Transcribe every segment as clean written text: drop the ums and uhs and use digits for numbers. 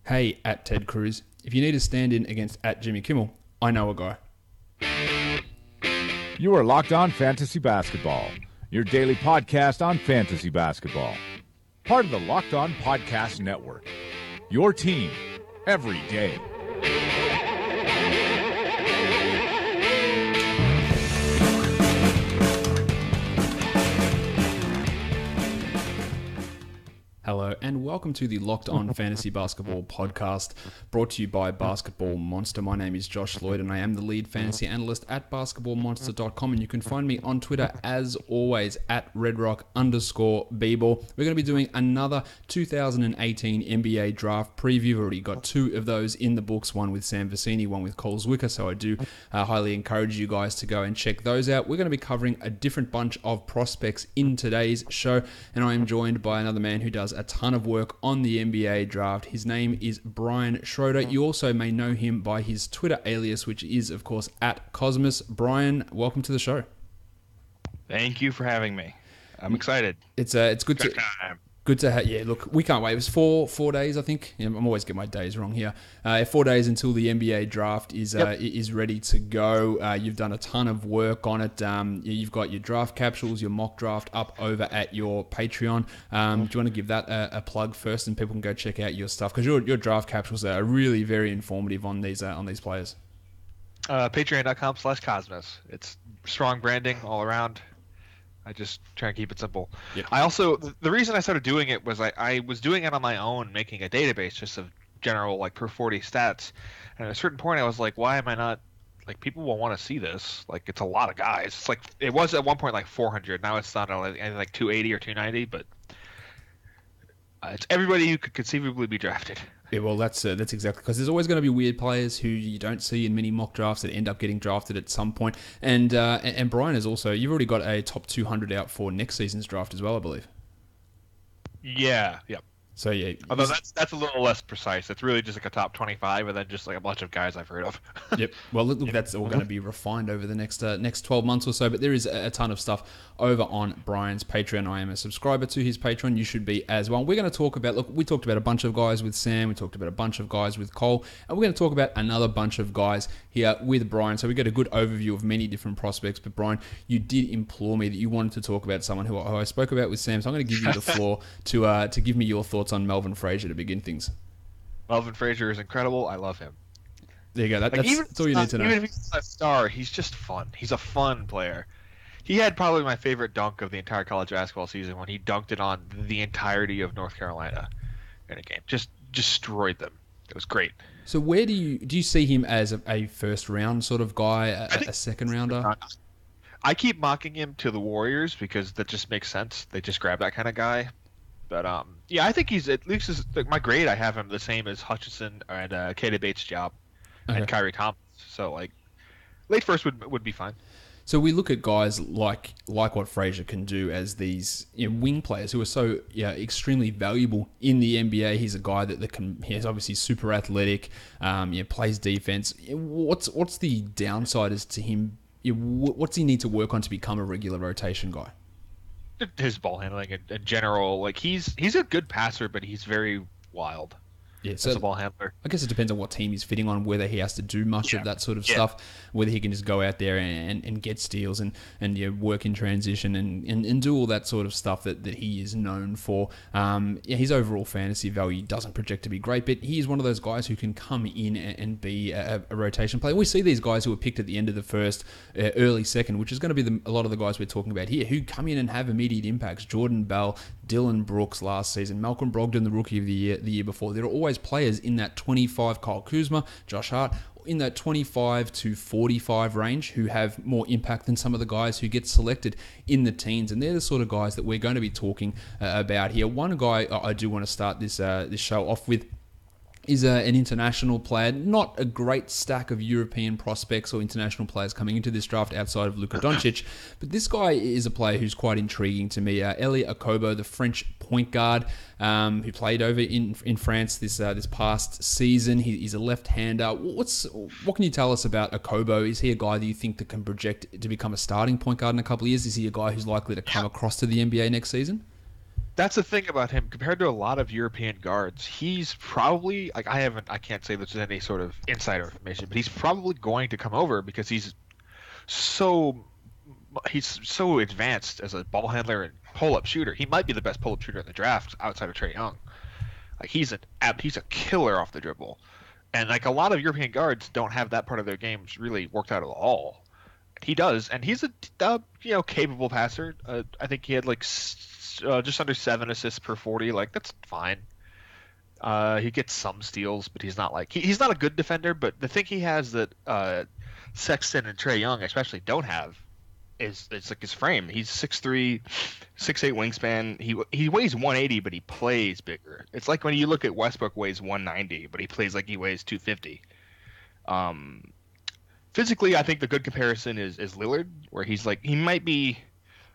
Hey, at Ted Cruz, if you need a stand-in against at Jimmy Kimmel, I know a guy. You are Locked On Fantasy Basketball, your daily podcast on fantasy basketball. Part of the Locked On Podcast Network, your team every day. Hello and welcome to the Locked On Fantasy Basketball podcast, brought to you by Basketball Monster. My name is Josh Lloyd and I am the lead fantasy analyst at basketballmonster.com, and you can find me on Twitter as always at redrock_bball. We're going to be doing another 2018 NBA draft preview. We've already got two of those in the books, one with Sam Vecini, one with Cole Zwicker, so I do highly encourage you guys to go and check those out. We're going to be covering a different bunch of prospects in today's show, and I am joined by another man who does a ton of work on the NBA draft. His name is Brian Schroeder. You also may know him by his Twitter alias, which is, of course, at Cosmos. Brian, welcome to the show. Thank you for having me. I'm excited. It's good to have. Yeah, look, we can't wait. It was four days, I think. Yeah, I'm always getting my days wrong here. 4 days until the NBA draft is ready to go. You've done a ton of work on it. You've got your draft capsules, your mock draft up over at your Patreon. Do you want to give that a plug first, and people can go check out your stuff, because your draft capsules are really very informative on these players. Patreon.com/Cosmos. It's strong branding all around. I just try and keep it simple. Yep. I also, the reason I started doing it was I was doing it on my own, making a database just of general like per 40 stats. And at a certain point I was like, why am I not, like, people will want to see this. Like, it's a lot of guys. It's like, it was at one point like 400. Now it's not like 280 or 290, but it's everybody who could conceivably be drafted. Yeah, well, that's exactly, because there's always going to be weird players who you don't see in many mock drafts that end up getting drafted at some point. And Brian is also, you've already got a top 200 out for next season's draft as well, I believe. Yeah, yep. So yeah, although that's a little less precise. It's really just like a top 25, and then just like a bunch of guys I've heard of. Yep. Well, look, that's all going to be refined over the next 12 months or so. But there is a ton of stuff over on Brian's Patreon. I am a subscriber to his Patreon. You should be as well. We're going to talk about, look, we talked about a bunch of guys with Sam. We talked about a bunch of guys with Cole, and we're going to talk about another bunch of guys here with Brian. So we get a good overview of many different prospects. But Brian, you did implore me that you wanted to talk about someone who I spoke about with Sam. So I'm going to give you the floor to give me your thoughts on Melvin Frazier to begin things. Melvin Frazier is incredible. I love him. There you go. That's all you need to know. Even if he's not a star, he's just fun. He's a fun player. He had probably my favorite dunk of the entire college basketball season when he dunked it on the entirety of North Carolina in a game. Just destroyed them. It was great. So where do you see him as a first round sort of guy, a second rounder? I keep mocking him to the Warriors because that just makes sense. They just grab that kind of guy. But yeah, I think he's at least like my grade. I have him the same as Hutchison and Keita Bates-Diop and Kyrie Thomas. So like late first would be fine. So we look at guys like what Frazier can do as these wing players who are so extremely valuable in the NBA. He's a guy he's obviously super athletic, plays defense. What's the downside as to him? What's he need to work on to become a regular rotation guy? His ball handling in general, like he's a good passer, but he's very wild. Yeah, so as a ball handler. I guess it depends on what team he's fitting on, whether he has to do much of that sort of stuff, whether he can just go out there and get steals and work in transition and do all that sort of stuff that he is known for. His overall fantasy value doesn't project to be great, but he is one of those guys who can come in and be a rotation player. We see these guys who are picked at the end of the first, early second, which is going to be a lot of the guys we're talking about here, who come in and have immediate impacts. Jordan Bell, Dylan Brooks last season, Malcolm Brogdon, the rookie of the year before. There are always players in that 25, Kyle Kuzma, Josh Hart, in that 25 to 45 range who have more impact than some of the guys who get selected in the teens. And they're the sort of guys that we're going to be talking about here. One guy I do want to start this show off with is an international player. Not a great stack of European prospects or international players coming into this draft outside of Luka Doncic, but this guy is a player who's quite intriguing to me. Elie Okobo, the French point guard, who played over in France this past season. He's a left-hander. What can you tell us about Okobo? Is he a guy that you think that can project to become a starting point guard in a couple of years? Is he a guy who's likely to come across to the NBA next season? That's the thing about him compared to a lot of European guards. He's probably like I can't say this is any sort of insider information, but he's probably going to come over because so he's so advanced as a ball handler and pull-up shooter. He might be the best pull-up shooter in the draft outside of Trae Young. Like he's a killer off the dribble, and like a lot of European guards don't have that part of their games really worked out at all. He does, and he's a capable passer. I think he had like just under 7 assists per 40. Like that's fine. He gets some steals, but he's not like he's not a good defender. But the thing he has that Sexton and Trae Young especially don't have is it's like his frame. He's 6'3", 6'8" wingspan. He weighs 180, but he plays bigger. It's like when you look at Westbrook weighs 190, but he plays like he weighs 250. Physically, I think the good comparison is Lillard, where he's like he might be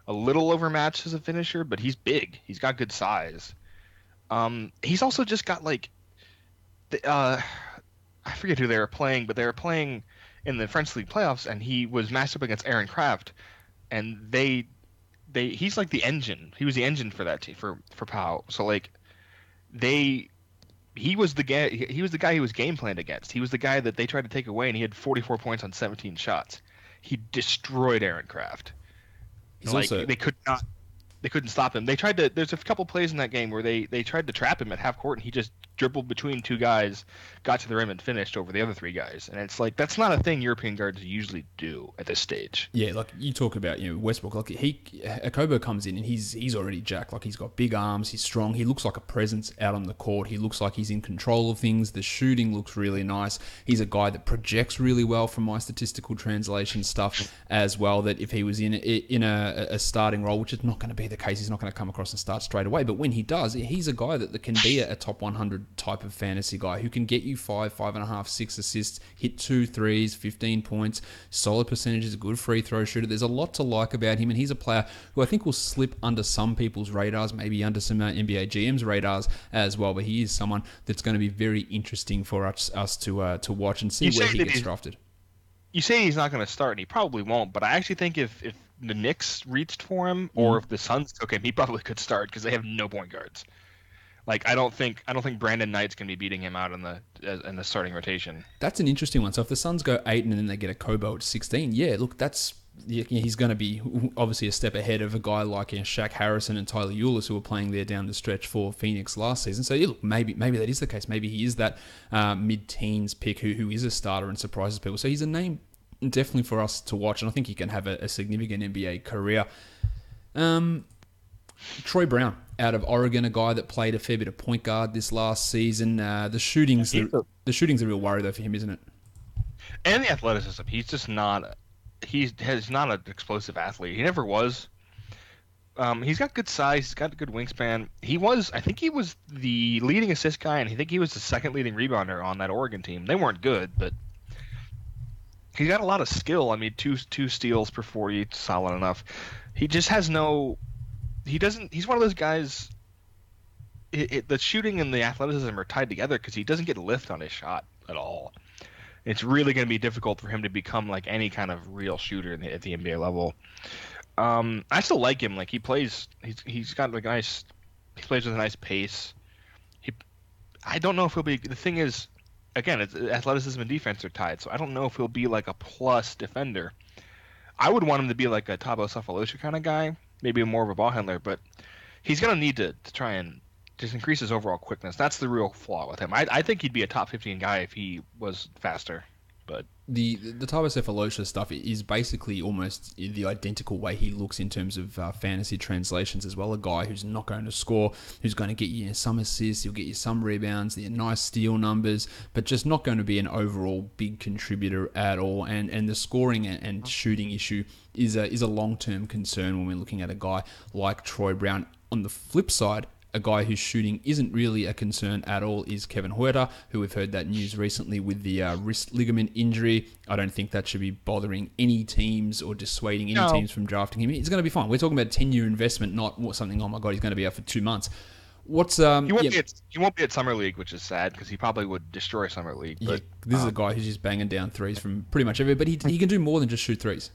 a little overmatched as a finisher, but he's big. He's got good size. He's also just got like I forget who they were playing, but they were playing in the French League playoffs, and he was matched up against Aaron Kraft, and he's like the engine. He was the engine for that team for Pau. So like he was the guy. He was the guy he was game planned against. He was the guy that they tried to take away, and he had 44 points on 17 shots. He destroyed Aaron Kraft. They couldn't stop him. They tried to. There's a couple plays in that game where they tried to trap him at half court, and he just dribbled between two guys, got to the rim, and finished over the other three guys. And it's like that's not a thing European guards usually do at this stage. Yeah, like you talk about, Westbrook. Like Okobo comes in and he's already jacked. Like he's got big arms, he's strong. He looks like a presence out on the court. He looks like he's in control of things. The shooting looks really nice. He's a guy that projects really well from my statistical translation stuff as well. That if he was in a starting role, which is not going to be the case, he's not going to come across and start straight away. But when he does, he's a guy that can be a top 100 type of fantasy guy who can get you 5.5, 6 assists, hit 2 threes, 15 points, solid percentages, a good free throw shooter. There's a lot to like about him, and he's a player who I think will slip under some people's radars, maybe under some NBA GM's radars as well. But he is someone that's going to be very interesting for us to watch and see where he gets drafted. You say he's not going to start, and he probably won't. But I actually think if the Knicks reached for him, or if the Suns took him, he probably could start because they have no point guards. Like I don't think Brandon Knight's gonna be beating him out in the starting rotation. That's an interesting one. So if the Suns go 8 and then they get a Kobo at 16, yeah, look, he's going to be obviously a step ahead of a guy like Shaq Harrison and Tyler Ulis who were playing there down the stretch for Phoenix last season. So yeah, look, maybe that is the case. Maybe he is that mid-teens pick who is a starter and surprises people. So he's a name definitely for us to watch, and I think he can have a significant NBA career. Troy Brown out of Oregon, a guy that played a fair bit of point guard this last season. The shooting's a real worry though for him, isn't it? And the athleticism. He's just not. He's not an explosive athlete. He never was. He's got good size. He's got a good wingspan. I think he was the leading assist guy, and I think he was the second leading rebounder on that Oregon team. They weren't good, but he's got a lot of skill. I mean, two steals per 40, solid enough. He just has no. He doesn't. He's one of those guys. The shooting and the athleticism are tied together because he doesn't get lift on his shot at all. It's really going to be difficult for him to become like any kind of real shooter at the NBA level. I still like him. Like he plays. He's got like nice. He plays with a nice pace. I don't know if he'll be. The thing is, again, it's athleticism and defense are tied, so I don't know if he'll be like a plus defender. I would want him to be like a Thabo Sefolosha kind of guy. Maybe more of a ball handler, but he's going to need to try and just increase his overall quickness. That's the real flaw with him. I think he'd be a top 15 guy if he was faster. But the Thabo Sefolosha stuff is basically almost the identical way he looks in terms of fantasy translations as well. A guy who's not going to score, who's going to get you some assists, he'll get you some rebounds, nice steal numbers, but just not going to be an overall big contributor at all. And the scoring and shooting issue is a long-term concern when we're looking at a guy like Troy Brown. On the flip side, a guy whose shooting isn't really a concern at all is Kevin Huerta, who we've heard that news recently with the wrist ligament injury. I don't think that should be bothering any teams or dissuading any teams from drafting him. He's going to be fine. We're talking about a 10-year investment, not something, oh my God, he's going to be out for 2 months. He won't be at Summer League, which is sad because he probably would destroy Summer League. But this is a guy who's just banging down threes from pretty much everywhere, but he can do more than just shoot threes.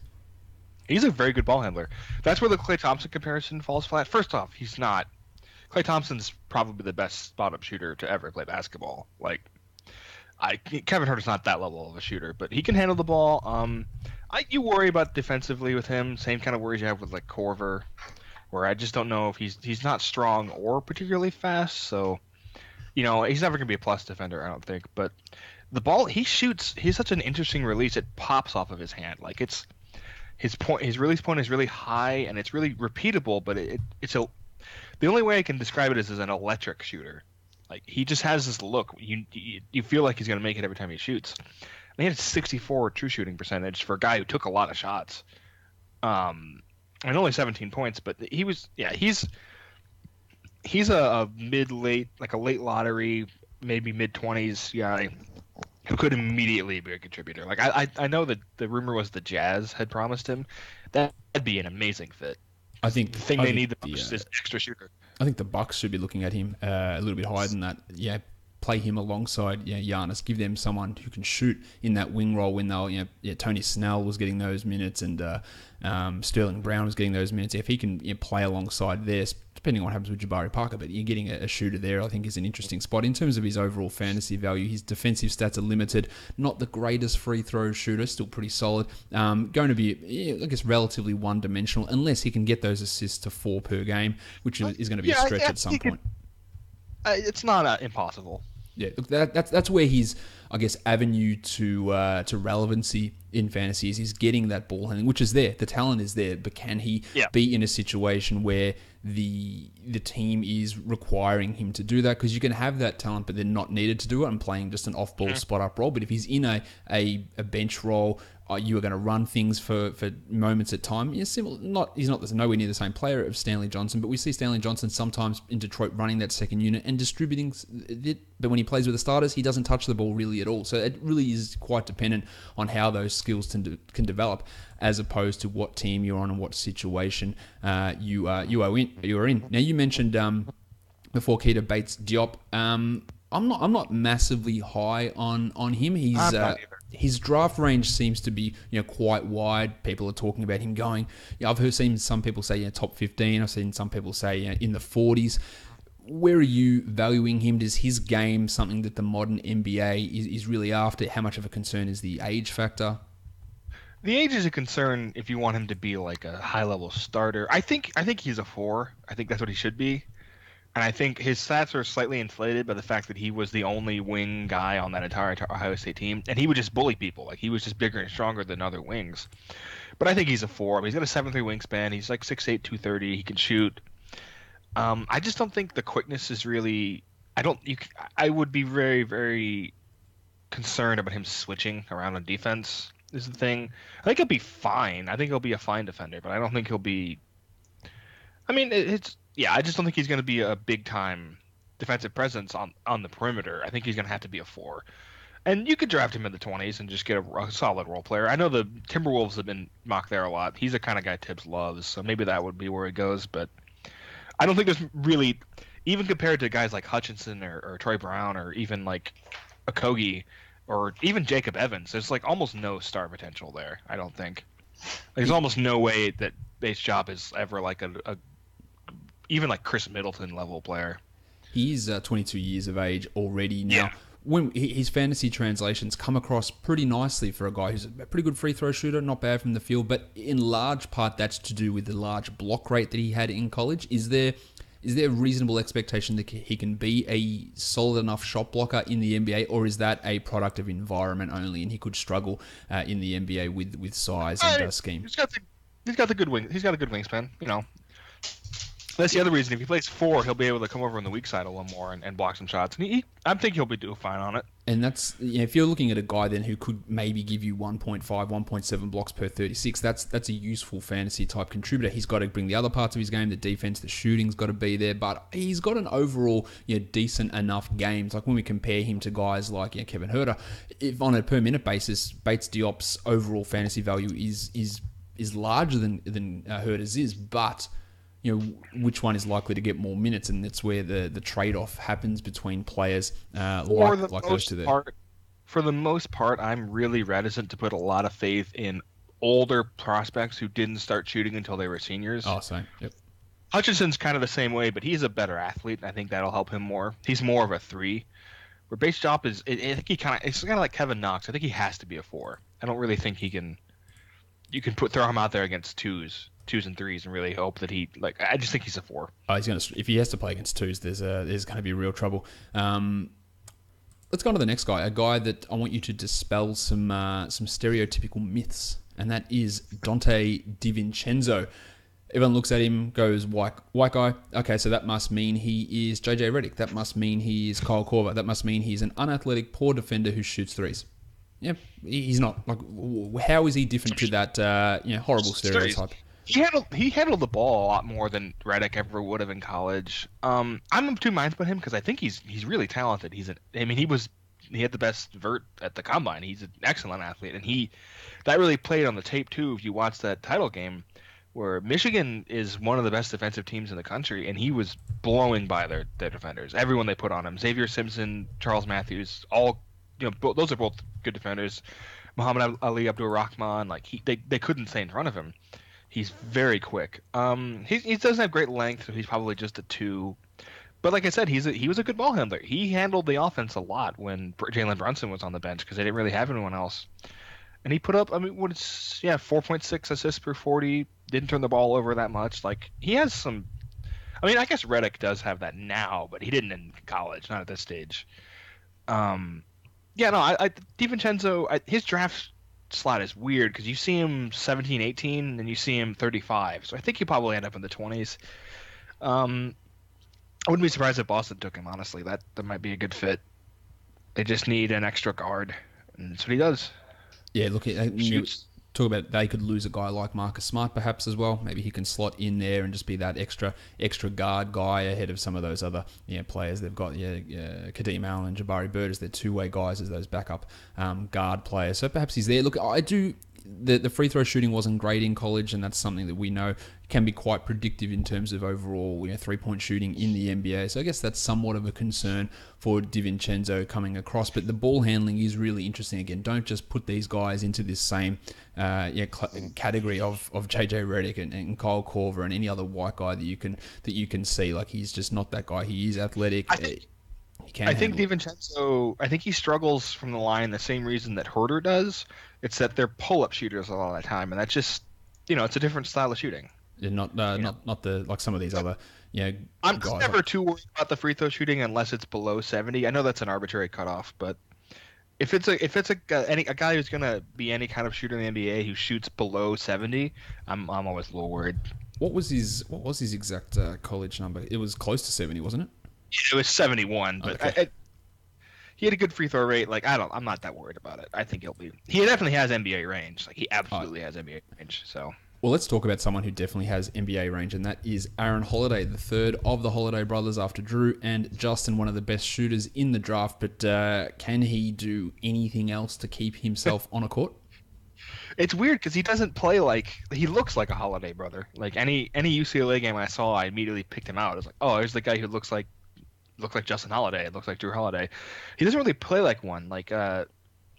He's a very good ball handler. That's where the Klay Thompson comparison falls flat. First off, he's not Klay Thompson's probably the best spot-up shooter to ever play basketball. Like, Kevin Huerta's not that level of a shooter, but he can handle the ball. You worry about defensively with him. Same kind of worries you have with like Korver, where I just don't know if he's not strong or particularly fast. So, he's never gonna be a plus defender, I don't think. But the ball he shoots, he's such an interesting release. It pops off of his hand. Like it's his release point is really high and it's really repeatable. But the only way I can describe it is as an electric shooter. Like he just has this look. You feel like he's gonna make it every time he shoots. And he had a 64 true shooting percentage for a guy who took a lot of shots. And only 17 points, but he's a mid-late, like a late lottery, maybe mid-20s guy who could immediately be a contributor. Like I know that the rumor was the Jazz had promised him. That'd be an amazing fit. I think the thing they need the most is an extra shooter. I think the Bucks should be looking at him a little bit higher than that. Yeah, play him alongside Giannis. Give them someone who can shoot in that wing role when they'll Tony Snell was getting those minutes and Sterling Brown was getting those minutes. If he can play alongside theirs, depending on what happens with Jabari Parker, but you're getting a shooter there, I think is an interesting spot. In terms of his overall fantasy value, his defensive stats are limited. Not the greatest free throw shooter, still pretty solid. Going to be, I guess, relatively one-dimensional unless he can get those assists to 4 per game, which is going to be a stretch at some point. It's not impossible. Yeah, that's where his, I guess, avenue to relevancy in fantasy is. He's getting that ball handling, which is there. The talent is there, but can he be in a situation where the team is requiring him to do that? Because you can have that talent, but they're not needed to do it and playing just an off-ball spot-up role. But if he's in a bench role, you are going to run things for moments at time. He's nowhere near the same player of Stanley Johnson, but we see Stanley Johnson sometimes in Detroit running that second unit and distributing it. But when he plays with the starters, he doesn't touch the ball really at all. So it really is quite dependent on how those skills can develop, as opposed to what team you're on and what situation you are in. Now you mentioned before Keita Bates Diop. I'm not massively high on him. His draft range seems to be quite wide. People are talking about him going. I've seen some people say top 15. I've seen some people say in the 40s. Where are you valuing him? Is his game something that the modern NBA is really after? How much of a concern is the age factor? The age is a concern if you want him to be like a high-level starter. I think he's a 4. I think that's what he should be. And I think his stats are slightly inflated by the fact that he was the only wing guy on that entire Ohio State team. And he would just bully people. Like, he was just bigger and stronger than other wings. But I think he's a 4. I mean, he's got a 7'3" wingspan. He's like 6'8", 230. He can shoot. I just don't think the quickness is really... I would be very, very concerned about him switching around on defense is the thing. I think he'll be fine. I think he'll be a fine defender, but I don't think he'll be... I mean, I just don't think he's going to be a big-time defensive presence on the perimeter. I think he's going to have to be a 4. And you could draft him in the 20s and just get a solid role player. I know the Timberwolves have been mocked there a lot. He's the kind of guy Tibbs loves, so maybe that would be where he goes. But I don't think there's really, even compared to guys like Hutchinson or Troy Brown or even like Okogie or even Jacob Evans, there's like almost no star potential there, I don't think. There's almost no way that Bates Job is ever like a even like Chris Middleton level player. He's 22 years of age already now. Yeah. When his fantasy translations come across pretty nicely for a guy who's a pretty good free throw shooter, not bad from the field, but in large part that's to do with the large block rate that he had in college. Is there a reasonable expectation that he can be a solid enough shot blocker in the NBA, or is that a product of environment only and he could struggle in the NBA with size and scheme? He's got the good wing. He's got a good wingspan, That's the other reason. If he plays 4, he'll be able to come over on the weak side a little more and block some shots. And I think he'll be doing fine on it. And that's if you're looking at a guy then who could maybe give you 1.5, 1.7 blocks per 36, that's a useful fantasy type contributor. He's got to bring the other parts of his game, the defense, the shooting's got to be there, but he's got an overall decent enough game. It's like when we compare him to guys like Kevin Huerta, if on a per minute basis, Bates Diop's overall fantasy value is larger than Huerta's is, but which one is likely to get more minutes, and that's where the trade-off happens between players like those two there. For the most part, I'm really reticent to put a lot of faith in older prospects who didn't start shooting until they were seniors. Oh, same. Yep. Hutchinson's kind of the same way, but he's a better athlete. I think that'll help him more. He's more of a 3. Where Base Job is, I think it's kind of like Kevin Knox. I think he has to be a 4. I don't really think he can. You can throw him out there against 2s and 3s, and really hope that he like. I just think he's a 4. Oh, if he has to play against 2s, there's going to be real trouble. Let's go on to the next guy, a guy that I want you to dispel some stereotypical myths, and that is Dante De Vincenzo. Everyone looks at him, goes, white guy. Okay, so that must mean he is JJ Redick. That must mean he is Kyle Korver. That must mean he's an unathletic, poor defender who shoots 3s. Yeah, he's not. Like, how is he different to that horrible stereotype? He handled the ball a lot more than Redick ever would have in college. I'm of two minds about him because I think he's really talented. He had the best vert at the combine. He's an excellent athlete, and that really played on the tape too. If you watch that title game, where Michigan is one of the best defensive teams in the country, and he was blowing by their defenders. Everyone they put on him, Xavier Simpson, Charles Matthews, all those are both good defenders. Muhammad Ali Abdul-Rahman, they couldn't stay in front of him. He's very quick. He doesn't have great length, so he's probably just a 2. But like I said, he was a good ball handler. He handled the offense a lot when Jalen Brunson was on the bench because they didn't really have anyone else. And he put up, 4.6 assists per 40. Didn't turn the ball over that much. Like, he has some. I guess Redick does have that now, but he didn't in college, not at this stage. DiVincenzo, his draft slot is weird because you see him 17, 18, and you see him 35. So I think he probably end up in the 20s. I wouldn't be surprised if Boston took him, honestly. That might be a good fit. They just need an extra guard, and that's what he does. Yeah, look, talk about they could lose a guy like Marcus Smart perhaps as well. Maybe he can slot in there and just be that extra guard guy ahead of some of those other players they've got. Kadeem Allen and Jabari Bird as their two-way guys as those backup guard players. So perhaps he's there. Look, I do. The free throw shooting wasn't great in college, and that's something that we know can be quite predictive in terms of overall 3-point shooting in the NBA. So I guess that's somewhat of a concern for DiVincenzo coming across. But the ball handling is really interesting. Again, don't just put these guys into this same category of JJ Redick and Kyle Korver and any other white guy that you can see. Like, he's just not that guy. He is athletic. I think DiVincenzo, I think he struggles from the line the same reason that Huerta does. It's that they're pull-up shooters a lot of the time, and that's just, it's a different style of shooting. Yeah, not the like some of these other I'm never too worried about the free throw shooting unless it's below 70. I know that's an arbitrary cutoff, but if it's a guy who's gonna be any kind of shooter in the NBA who shoots below 70, I'm always a little worried. What was his exact college number? It was close to 70, wasn't it? It was 71, but okay. He had a good free throw rate. Like, I'm not that worried about it. I think he definitely has NBA range. Like, he absolutely has NBA range. So. Well, let's talk about someone who definitely has NBA range, and that is Aaron Holiday, the third of the Holiday brothers after Drew and Justin, one of the best shooters in the draft. But can he do anything else to keep himself on a court? It's weird because he doesn't play he looks like a Holiday brother. Like, any UCLA game I saw, I immediately picked him out. I was like, oh, there's the guy who looks like Justin Holiday. Looks like Drew Holiday. He doesn't really play like one. Like,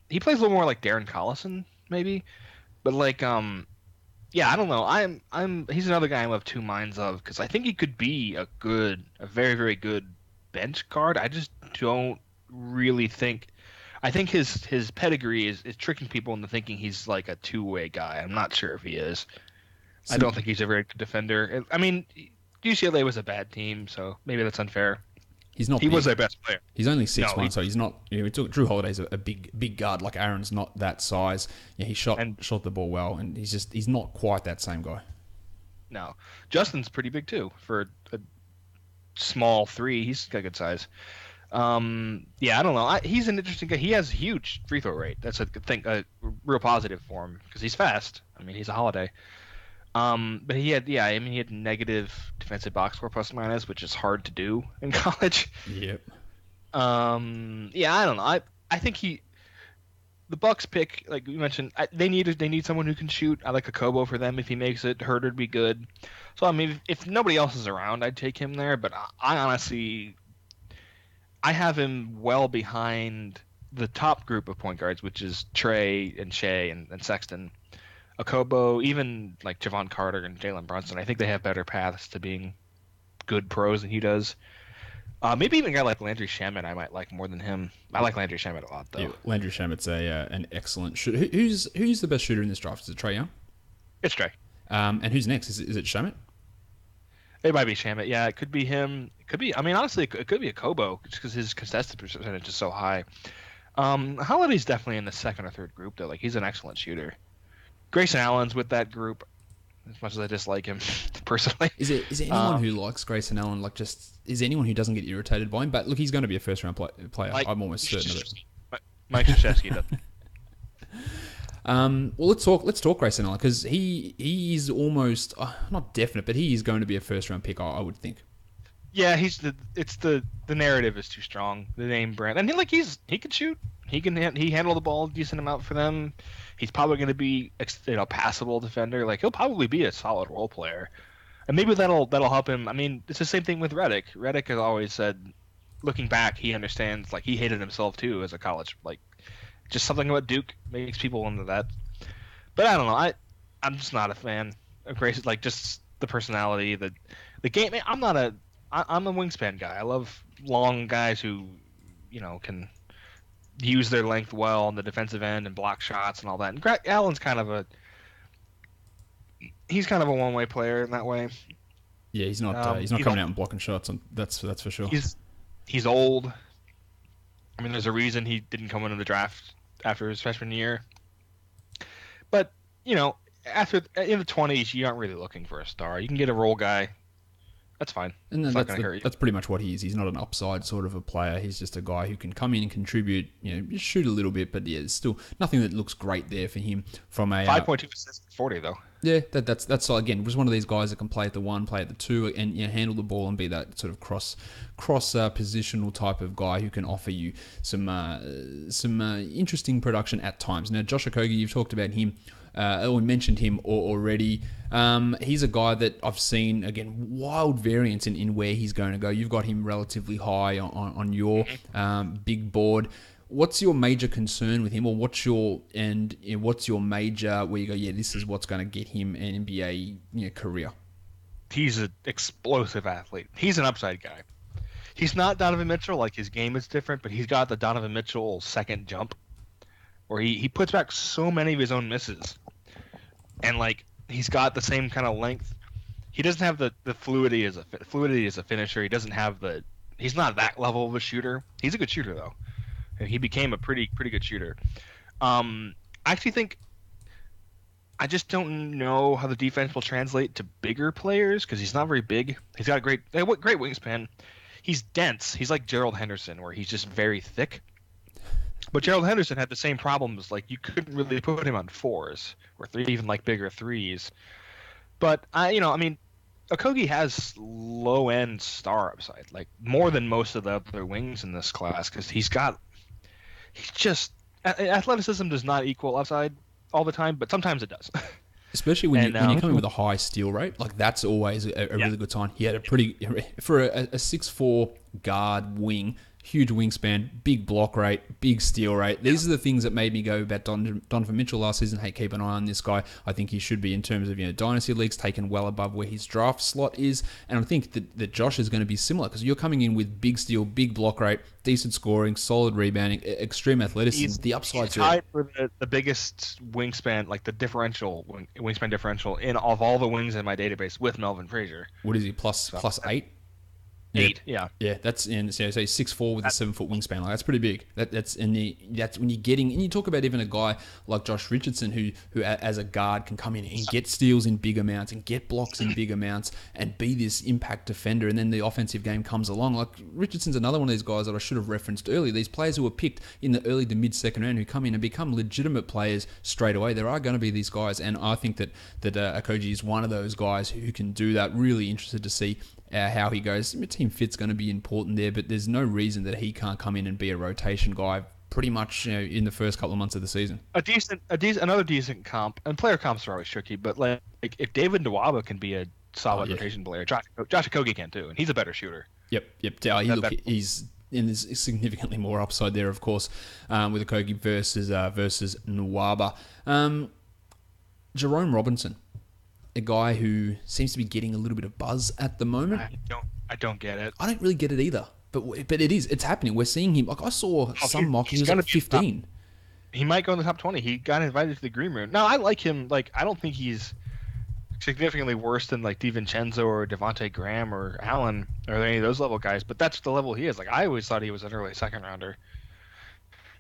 he plays a little more like Darren Collison, maybe. But I don't know. He's another guy I'm of two minds of because I think he could be a very, very good bench guard. I just don't really think. I think his pedigree is tricking people into thinking he's like a two-way guy. I'm not sure if he is. I don't think he's a very good defender. UCLA was a bad team, so maybe that's unfair. He's not. He was their best player. He's only 6'1", so he's not. Drew Holiday's a big guard. Like, Aaron's not that size. Yeah, he shot the ball well, and he's not quite that same guy. No, Justin's pretty big too for a small 3. He's got good size. I don't know. He's an interesting guy. He has a huge free throw rate. That's a real positive for him because he's fast. He's a Holiday. But he had negative defensive box score plus minus, which is hard to do in college. Yep. I don't know. I think the Bucks pick, like we mentioned, they need someone who can shoot. I like a Kobo for them if he makes it. Huerta would be good. So if nobody else is around, I'd take him there. But I honestly, I have him well behind the top group of point guards, which is Trey and Shea and Sexton. Okobo, even like Javon Carter and Jalen Brunson, I think they have better paths to being good pros than he does. Maybe even a guy like Landry Shamet I might like more than him. I like Landry Shamet a lot, though. Yeah, Landry Shamet's an excellent shooter. Who's the best shooter in this draft? Is it Trae Young? It's Trae. And who's next? Is it Shamet? It might be Shamet. Yeah, it could be him. It could be. I mean, honestly, it could be a Kobo just because his contested percentage is so high. Holiday's definitely in the second or third group though. Like he's an excellent shooter. Grayson Allen's with that group. As much as I dislike him personally. Is there anyone who likes Grayson Allen? Like, is there anyone who doesn't get irritated by him? But look, he's going to be a first round player. I'm almost certain of it. Mike Krzyzewski does. Well, let's talk Grayson Allen because he's almost not definite, but he is going to be a first round pick. I would think. Yeah, the narrative is too strong. The name brand, and he can shoot. He handle the ball a decent amount for them. He's probably going to be passable defender. Like he'll probably be a solid role player, and maybe that'll help him. I mean, it's the same thing with Redick. Redick has always said, looking back, he understands. Like he hated himself too as a college. Like just something about Duke makes people into that. But I don't know. I'm just not a fan of Grayson. Like just the personality, the game. I'm a wingspan guy. I love long guys who, can use their length well on the defensive end and block shots and all that. And Allen's kind of a one-way player in that way. Yeah, he's not coming out and blocking shots. That's for sure. He's old. I mean, there's a reason he didn't come into the draft after his freshman year. But after in the 20s, you aren't really looking for a star. You can get a role guy. That's fine. And then that's pretty much what he is. He's not an upside sort of a player. He's just a guy who can come in and contribute, just shoot a little bit, but yeah, there's still nothing that looks great there for him from a 5.2 assists, 40 though. Yeah, that's again was one of these guys that can play at the 1, play at the 2, and handle the ball and be that sort of cross positional type of guy who can offer you some interesting production at times. Now, Josh Okogie, you've talked about him. We mentioned him already. He's a guy that I've seen, again, wild variance in where he's going to go. You've got him relatively high on your big board. What's your major concern with him, or what's your major where you go, yeah, this is what's going to get him an NBA career? He's an explosive athlete. He's an upside guy. He's not Donovan Mitchell. Like his game is different, but he's got the Donovan Mitchell second jump, where he puts back so many of his own misses, and like he's got the same kind of length. He doesn't have the fluidity as a finisher. He doesn't have he's not that level of a shooter. He's a good shooter though. He became a pretty good shooter. I actually think I just don't know how the defense will translate to bigger players because he's not very big. He's got a great wingspan. He's dense. He's like Gerald Henderson, where he's just very thick. But Gerald Henderson had the same problems. Like you couldn't really put him on 4s or even like bigger 3s. But Okogie has low end star upside, like more than most of the other wings in this class, because athleticism does not equal upside all the time, but sometimes it does. Especially when you're coming with a high steal rate, like that's always a really good sign. He had a pretty for a 6'4" guard wing. Huge wingspan, big block rate, big steal rate. These are the things that made me go about Donovan Mitchell last season. Hey, keep an eye on this guy. I think he should be, in terms of dynasty leagues, taken well above where his draft slot is. And I think that Josh is going to be similar because you're coming in with big steal, big block rate, decent scoring, solid rebounding, extreme athleticism. The upside's there. He's tied for the biggest wingspan, like the wingspan differential of all the wings in my database with Melvin Frazier. What is he, plus 8? 8, yeah. That's in so 6'4" with a 7-foot wingspan. Like that's pretty big. That's when you're getting, and you talk about even a guy like Josh Richardson who as a guard can come in and get steals in big amounts and get blocks in big amounts and be this impact defender, and then the offensive game comes along. Like Richardson's another one of these guys that I should have referenced earlier. These players who were picked in the early to mid second round who come in and become legitimate players straight away. There are going to be these guys, and I think that Okogie is one of those guys who can do that. Really interested to see how he goes. Team fit's going to be important there, but there's no reason that he can't come in and be a rotation guy pretty much in the first couple of months of the season. Another decent comp, and player comps are always tricky, but like if David Nwaba can be a solid rotation player, Josh Okogie can too, and he's a better shooter. Yep. He's and there's significantly more upside there, of course, with Okogie versus Nwaba. Jerome Robinson, a guy who seems to be getting a little bit of buzz at the moment. I don't get it. I don't really get it either. But it's happening. We're seeing him. Like I saw some mock. He was at 15. He might go in the top 20. He got invited to the green room. No, I like him. Like I don't think he's significantly worse than like De Vincenzo or Devontae Graham or Allen or any of those level guys. But that's the level he is. Like I always thought he was an early second rounder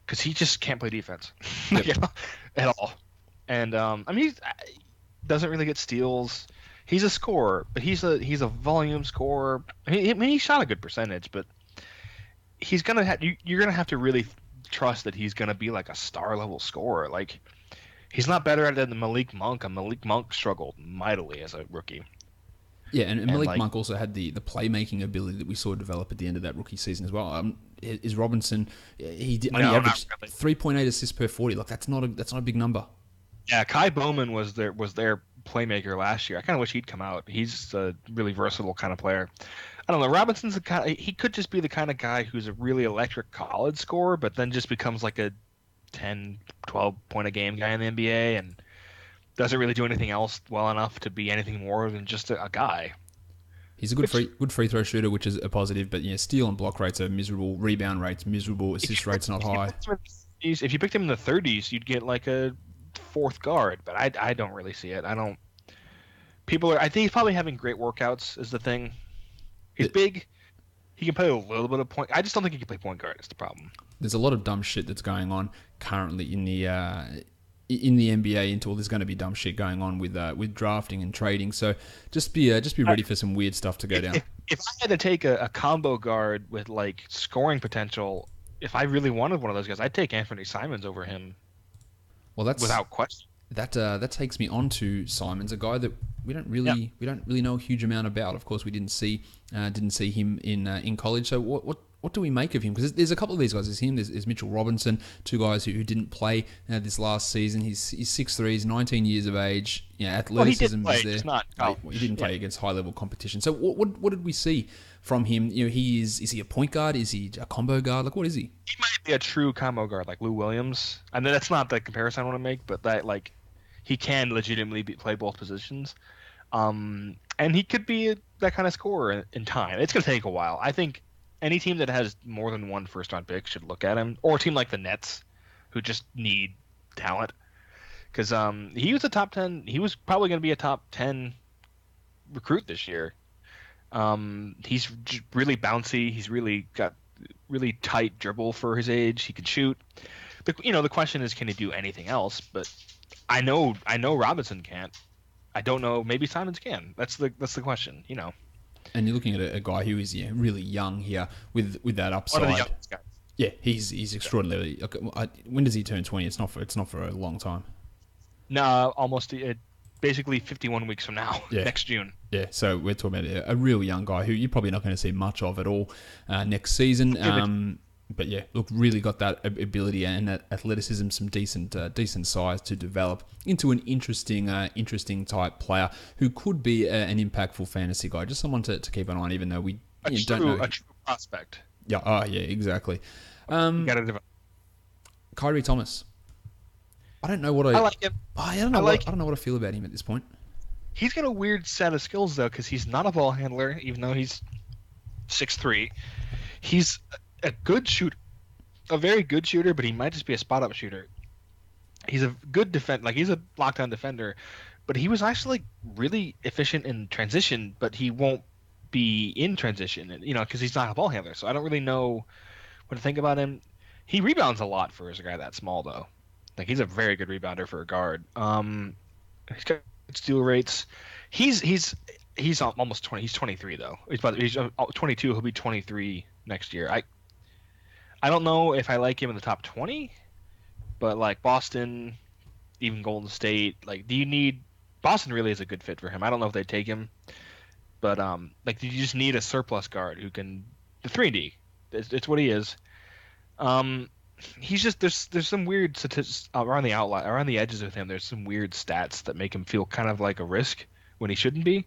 because he just can't play defense at all. And he doesn't really get steals. He's a scorer, but he's a volume scorer. He shot a good percentage, but he's gonna you're gonna have to really trust that he's gonna be like a star level scorer. Like he's not better at it than Malik Monk, and Malik Monk struggled mightily as a rookie. Yeah, and Malik Monk also had the playmaking ability that we saw develop at the end of that rookie season as well. Is Robinson? He only averaged 3.8 assists per 40. Like that's not a big number. Yeah, Kai Bowman was their playmaker last year. I kind of wish he'd come out. He's a really versatile kind of player. I don't know. Robinson's the kind. He could just be the kind of guy who's a really electric college scorer, but then just becomes like a 10, 12 point a game guy in the NBA and doesn't really do anything else well enough to be anything more than just a guy. He's a good free throw shooter, which is a positive, but steal and block rates are miserable, rebound rates miserable, assist rates not high. If you picked him in the 30s, you'd get like a fourth guard, but I don't really see it. I think he's probably having great workouts is the thing. He's big. He can play a little bit of point. I just don't think he can play point guard. It's the problem. There's a lot of dumb shit that's going on currently in the NBA. Until there's going to be dumb shit going on with drafting and trading. So just be ready for some weird stuff to go down. If I had to take a combo guard with like scoring potential, if I really wanted one of those guys, I'd take Anthony Simons over him. Well, that's without question. That takes me on to Simons, a guy that we don't really know a huge amount about. Of course, we didn't see him in college. So what do we make of him? Because there's a couple of these guys. There's him. There's Mitchell Robinson, two guys who didn't play this last season. He's 6'3", he's 19 years of age. Athleticism is there. He didn't play against high level competition. So what did we see from him? Is he a point guard? Is he a combo guard? Like what is he? He might be a true combo guard like Lou Williams. I mean that's not the comparison I want to make, but that like he can legitimately play both positions. And he could be that kind of scorer in time. It's going to take a while. I think any team that has more than one first-round pick should look at him, or a team like the Nets, who just need talent. Because he was a top 10. He was probably going to be a top 10 recruit this year. He's really bouncy. He's really got really tight dribble for his age. He can shoot. The question is, can he do anything else? But I know Robinson can't. I don't know. Maybe Simons can. That's the question. And you're looking at a guy who is really young here with that upside. One of the youngest guys. Yeah, he's extraordinary. When does he turn 20? It's not for a long time. No, almost basically 51 weeks from now, next June. Yeah, so we're talking about a real young guy who you're probably not going to see much of at all next season. But yeah, look, really got that ability and that athleticism, some decent size to develop into an interesting type player who could be an impactful fantasy guy. Just someone to keep an eye on, even though we don't know. A true prospect. Yeah, yeah, exactly. Kyrie Thomas. I don't know what I like him. I don't know. I don't know what I feel about him at this point. He's got a weird set of skills though, because he's not a ball handler, even though he's 6'3". He's a good shooter, a very good shooter, but he might just be a spot-up shooter. He's a good he's a lockdown defender, but he was actually really efficient in transition, but he won't be in transition, because he's not a ball handler. So I don't really know what to think about him. He rebounds a lot for a guy that small, though. Like he's a very good rebounder for a guard. He's got steal rates. He's almost 20. He's 23 though. He's 22. He'll be 23 next year. I don't know if I like him in the top 20, but like Boston, even Golden State, Boston really is a good fit for him. I don't know if they take him, but you just need a surplus guard who can the 3D. It's what he is. He's just there's some weird statistics around the edges with him. There's some weird stats that make him feel kind of like a risk when he shouldn't be.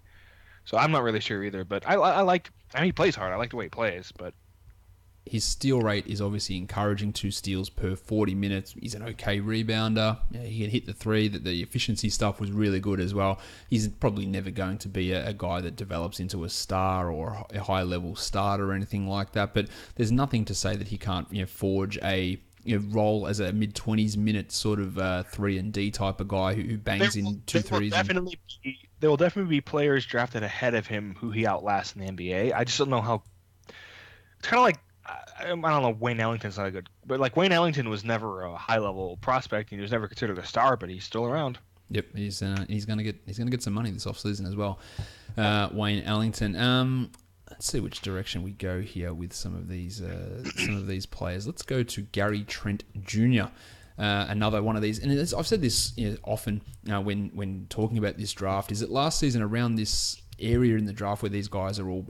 So I'm not really sure either. But he plays hard. I like the way he plays, but his steal rate is obviously encouraging, 2 steals per 40 minutes. He's an okay rebounder. He can hit the three. The efficiency stuff was really good as well. He's probably never going to be a guy that develops into a star or a high-level starter or anything like that. But there's nothing to say that he can't forge a role as a mid-20s minute sort of 3-and-D type of guy who bangs in 2 threes. There will definitely be players drafted ahead of him who he outlasts in the NBA. I just don't know how. It's kind of like, I don't know, Wayne Ellington's not good, but like Wayne Ellington was never a high-level prospect and he was never considered a star, but he's still around. Yep, he's gonna get some money this offseason as well. Wayne Ellington. Let's see which direction we go here with some of these players. Let's go to Gary Trent Jr. Another one of these, and I've said this often when talking about this draft, is that last season around this area in the draft where these guys are all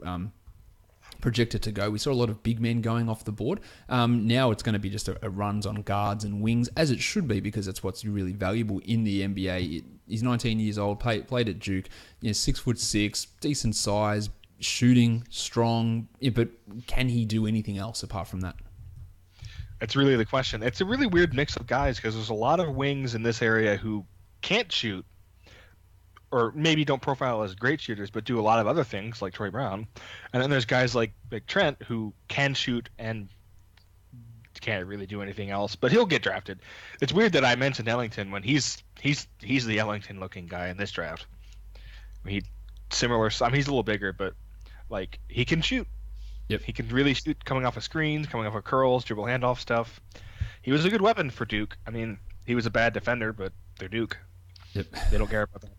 projected to go, we saw a lot of big men going off the board. Now it's going to be just a runs on guards and wings, as it should be, because that's what's really valuable in the NBA. He's 19 years old, played at Duke, 6'6", decent size, shooting, strong, but can he do anything else apart from that? That's really the question. It's a really weird mix of guys because there's a lot of wings in this area who can't shoot, or maybe don't profile as great shooters, but do a lot of other things like Troy Brown. And then there's guys like Trent who can shoot and can't really do anything else, but he'll get drafted. It's weird that I mentioned Ellington when he's the Ellington looking guy in this draft. He's a little bigger, but like he can shoot. Yep. He can really shoot coming off of screens, coming off of curls, dribble handoff stuff. He was a good weapon for Duke. I mean, he was a bad defender, but they're Duke. Yep. They don't care about that.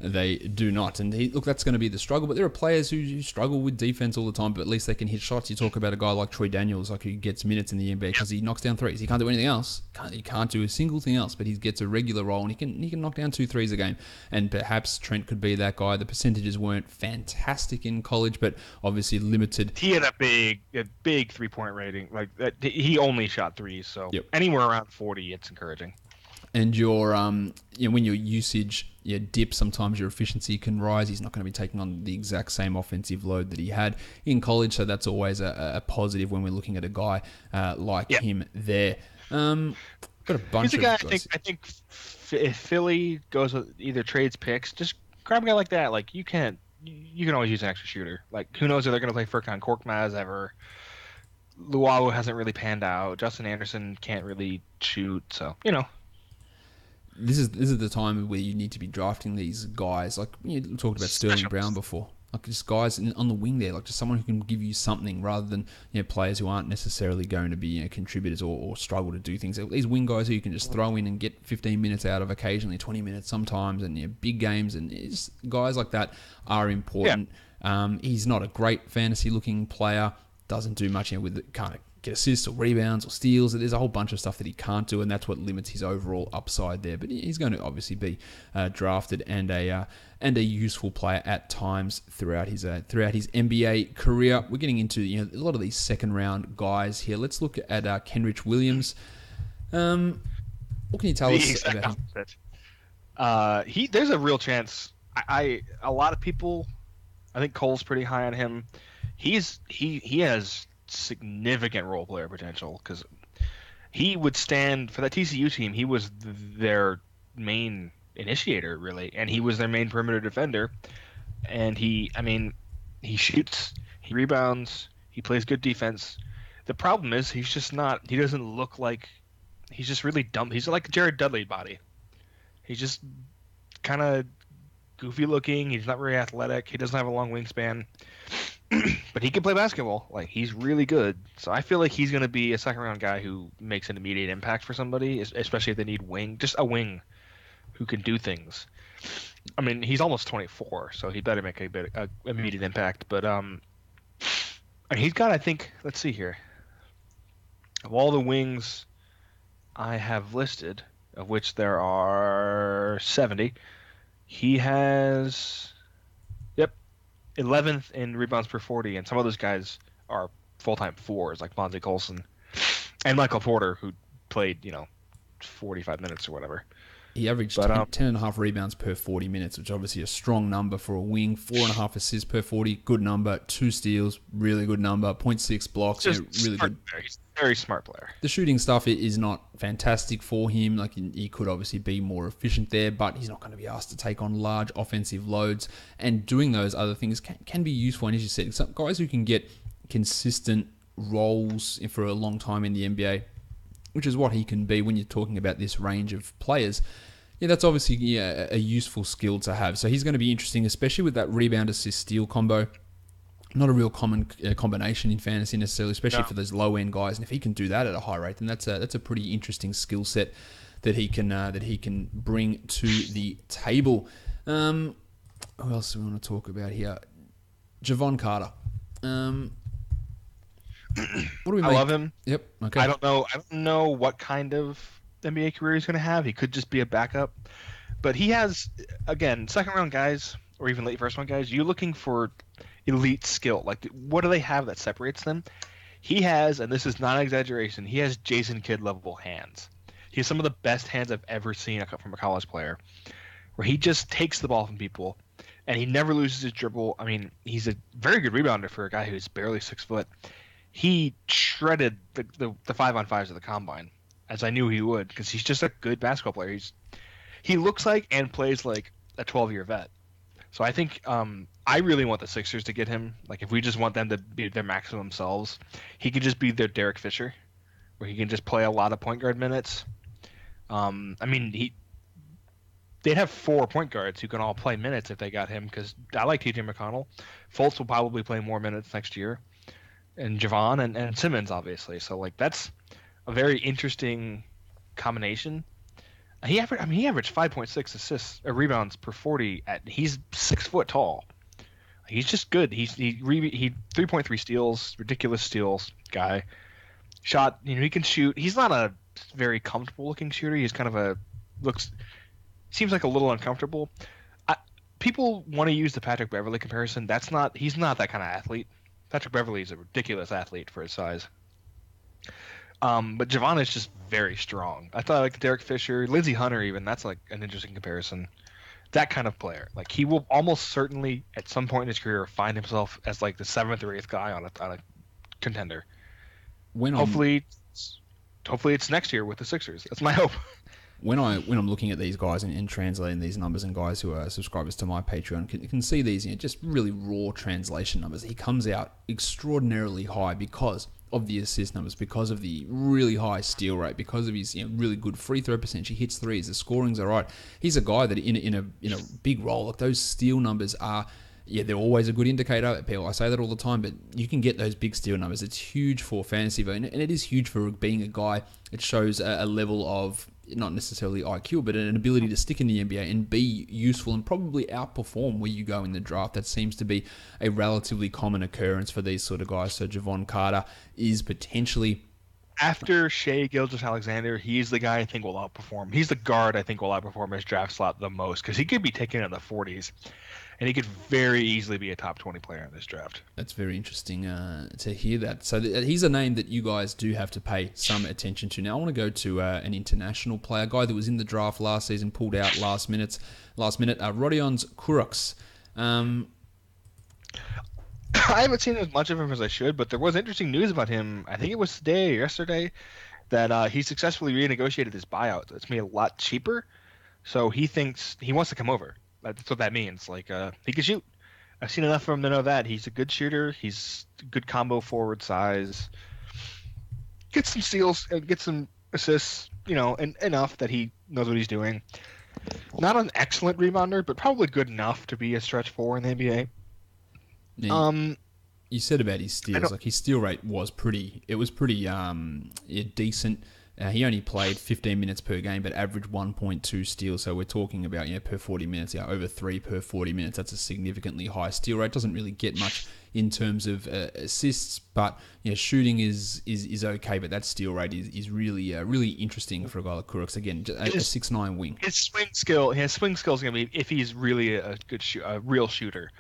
They do not. And look, that's going to be the struggle. But there are players who struggle with defense all the time, but at least they can hit shots. You talk about a guy like Troy Daniels, like who gets minutes in the NBA because he knocks down threes. He can't do anything else. He can't do a single thing else, but he gets a regular role and he can knock down 2 threes a game. And perhaps Trent could be that guy. The percentages weren't fantastic in college, but obviously limited. He had a big 3-point rating. Like that, he only shot threes, so anywhere around 40, it's encouraging. And your when your usage dips, sometimes your efficiency can rise. He's not going to be taking on the exact same offensive load that he had in college, so that's always a positive when we're looking at a guy like him there. Got a bunch He's a guy of guys. I think if Philly goes with either trades picks, just grab a guy like that. Like you can always use an extra shooter. Like who knows if they're going to play Furkan Korkmaz ever. Luau hasn't really panned out. Justin Anderson can't really shoot, so This is the time where you need to be drafting these guys. Like you talked about Sterling Brown before. Like just guys on the wing there, like just someone who can give you something rather than players who aren't necessarily going to be contributors or struggle to do things. These wing guys who you can just throw in and get 15 minutes out of occasionally, 20 minutes sometimes, and big games, and guys like that are important. Yeah. He's not a great fantasy looking player. Doesn't do much can't get assists or rebounds or steals. There's a whole bunch of stuff that he can't do, and that's what limits his overall upside there. But he's going to obviously be drafted and a useful player at times throughout his NBA career. We're getting into a lot of these second round guys here. Let's look at Kenrich Williams. What can you tell us about him? There's a real chance. A lot of people, I think Cole's pretty high on him. He has significant role player potential because he would stand for that TCU team. He was their main initiator, really, and he was their main perimeter defender. And he shoots, he rebounds, he plays good defense. The problem is he doesn't look like, he's just really dumb. He's like a Jared Dudley body. He's just kind of goofy looking. He's not very athletic. He doesn't have a long wingspan. But he can play basketball. Like, he's really good. So I feel like he's going to be a second-round guy who makes an immediate impact for somebody, especially if they need just a wing who can do things. I mean, he's almost 24, so he better make a immediate impact. But he's got, I think, let's see here. Of all the wings I have listed, of which there are 70, he has 11th in rebounds per 40, and some of those guys are full-time fours, like Bonzie Colson and Michael Porter, who played, 45 minutes or whatever. He averaged 10.5 rebounds per 40 minutes, which is obviously a strong number for a wing. 4.5 assists per 40, good number. 2 steals, really good number. 0.6 blocks, really good. Player. He's a very smart player. The shooting stuff is not fantastic for him. Like, he could obviously be more efficient there, but he's not going to be asked to take on large offensive loads. And doing those other things can be useful. And as you said, some guys who can get consistent roles for a long time in the NBA, which is what he can be when you're talking about this range of players. Yeah, that's obviously a useful skill to have. So he's going to be interesting, especially with that rebound assist steal combo. Not a real common combination in fantasy necessarily, especially for those low end guys. And if he can do that at a high rate, then that's a pretty interesting skill set that he can bring to the table. Who else do we want to talk about here? Javon Carter. What do we make? I love him. Yep. Okay. I don't know what kind of NBA career he's going to have. He could just be a backup, but he has, again, second round guys or even late first round guys. You're looking for elite skill. Like, what do they have that separates them? He has, and this is not an exaggeration, he has Jason Kidd level hands. He has some of the best hands I've ever seen from a college player, where he just takes the ball from people, and he never loses his dribble. I mean, he's a very good rebounder for a guy who's barely 6 foot. He shredded the 5-on-5s of the combine, as I knew he would, because he's just a good basketball player. He looks like and plays like a 12-year vet. So I think I really want the Sixers to get him. Like, if we just want them to be their maximum selves, he could just be their Derek Fisher, where he can just play a lot of point guard minutes. I mean, they'd have 4 point guards who can all play minutes if they got him, because I like TJ McConnell. Fultz will probably play more minutes next year. And Javon and Simmons, obviously. So, like, that's a very interesting combination. He averaged 5.6 assists or rebounds per 40. He's 6 foot tall. He's just good. He 3.3 steals, ridiculous steals guy. Shot, he can shoot. He's not a very comfortable looking shooter. He's kind of seems like a little uncomfortable. People want to use the Patrick Beverley comparison. He's not that kind of athlete. Patrick Beverley is a ridiculous athlete for his size. But Javon is just very strong. I thought, like, Derek Fisher, Lindsey Hunter even, that's like an interesting comparison. That kind of player. Like, he will almost certainly at some point in his career find himself as like the 7th or 8th guy on a contender. Hopefully it's next year with the Sixers. That's my hope. When I'm looking at these guys and translating these numbers, and guys who are subscribers to my Patreon can see these, just really raw translation numbers. He comes out extraordinarily high because of the assist numbers, because of the really high steal rate, because of his really good free throw percentage. He hits threes. The scoring's all right. He's a guy that in a big role, like, those steal numbers are. Yeah, they're always a good indicator. People, I say that all the time, but you can get those big steal numbers. It's huge for fantasy, and it is huge for being a guy. It shows a level of, not necessarily IQ, but an ability to stick in the NBA and be useful and probably outperform where you go in the draft. That seems to be a relatively common occurrence for these sort of guys. So Javon Carter is potentially... After Shai Gilgeous-Alexander, he's the guy I think will outperform. He's the guard I think will outperform his draft slot the most, because he could be taken in the 40s. And he could very easily be a top 20 player in this draft. That's very interesting to hear that. So he's a name that you guys do have to pay some attention to. Now I want to go to an international player, a guy that was in the draft last season, pulled out last minute. Rodions Kurucs. I haven't seen as much of him as I should, but there was interesting news about him. I think it was today or yesterday that he successfully renegotiated his buyout. It's made a lot cheaper. So he thinks he wants to come over. That's what that means. Like, he can shoot. I've seen enough of him to know that. He's a good shooter. He's a good combo forward size. Gets some steals, gets some assists, and enough that he knows what he's doing. Not an excellent rebounder, but probably good enough to be a stretch 4 in the NBA. Yeah, you said about his steals, like, his steal rate was pretty decent. He only played 15 minutes per game, but averaged 1.2 steals. So we're talking about, per 40 minutes, over 3 per 40 minutes. That's a significantly high steal rate. Doesn't really get much in terms of assists, but shooting is okay. But that steal rate is really interesting for a guy like Kurucs. Again, a 6'9" wing. His swing skill is going to be, if he's really a real shooter,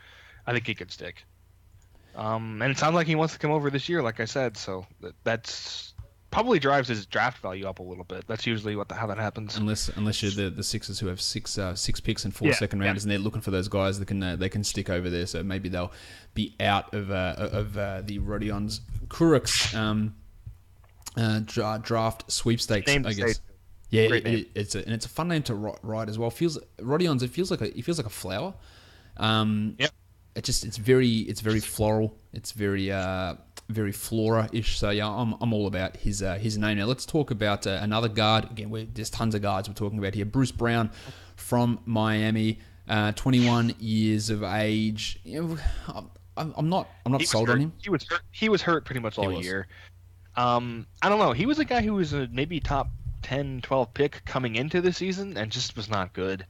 I think he could stick. And it sounds like he wants to come over this year, like I said. So that's probably drives his draft value up a little bit. That's usually how that happens. Unless you're the Sixers who have six picks and 4 second rounders, and they're looking for those guys that can stick over there. So maybe they'll be out of the Rodion's Kuruk's draft sweepstakes, I guess. Yeah, it's a fun name to write as well. Rodion's. It feels like a flower. It's very floral. It's very flora-ish. So yeah, I'm all about his name. Now let's talk about another guard. Again, there's tons of guards we're talking about here. Bruce Brown from Miami, 21 years of age. I'm not sold on him. He was hurt pretty much all year. I don't know. He was a guy who was a maybe top 10, 12 pick coming into the season and just was not good.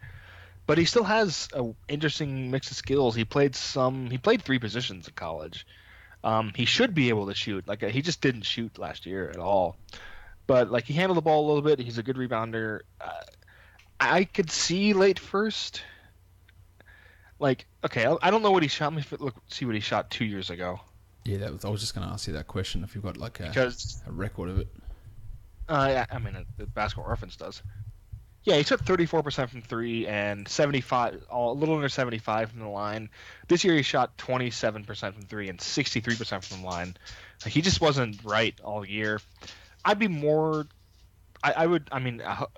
But he still has an interesting mix of skills. He played 3 positions in college. He should be able to shoot. He just didn't shoot last year at all. But he handled the ball a little bit. He's a good rebounder. I could see late first. Okay, I don't know what he shot. See what he shot 2 years ago. Yeah, I was just going to ask you that question. If you've got a record of it. Yeah, I mean, the Basketball Reference does. Yeah, he took 34% from 3 and 75, a little under 75 from the line. This year he shot 27% from 3 and 63% from the line. He just wasn't right all year. I'd be more.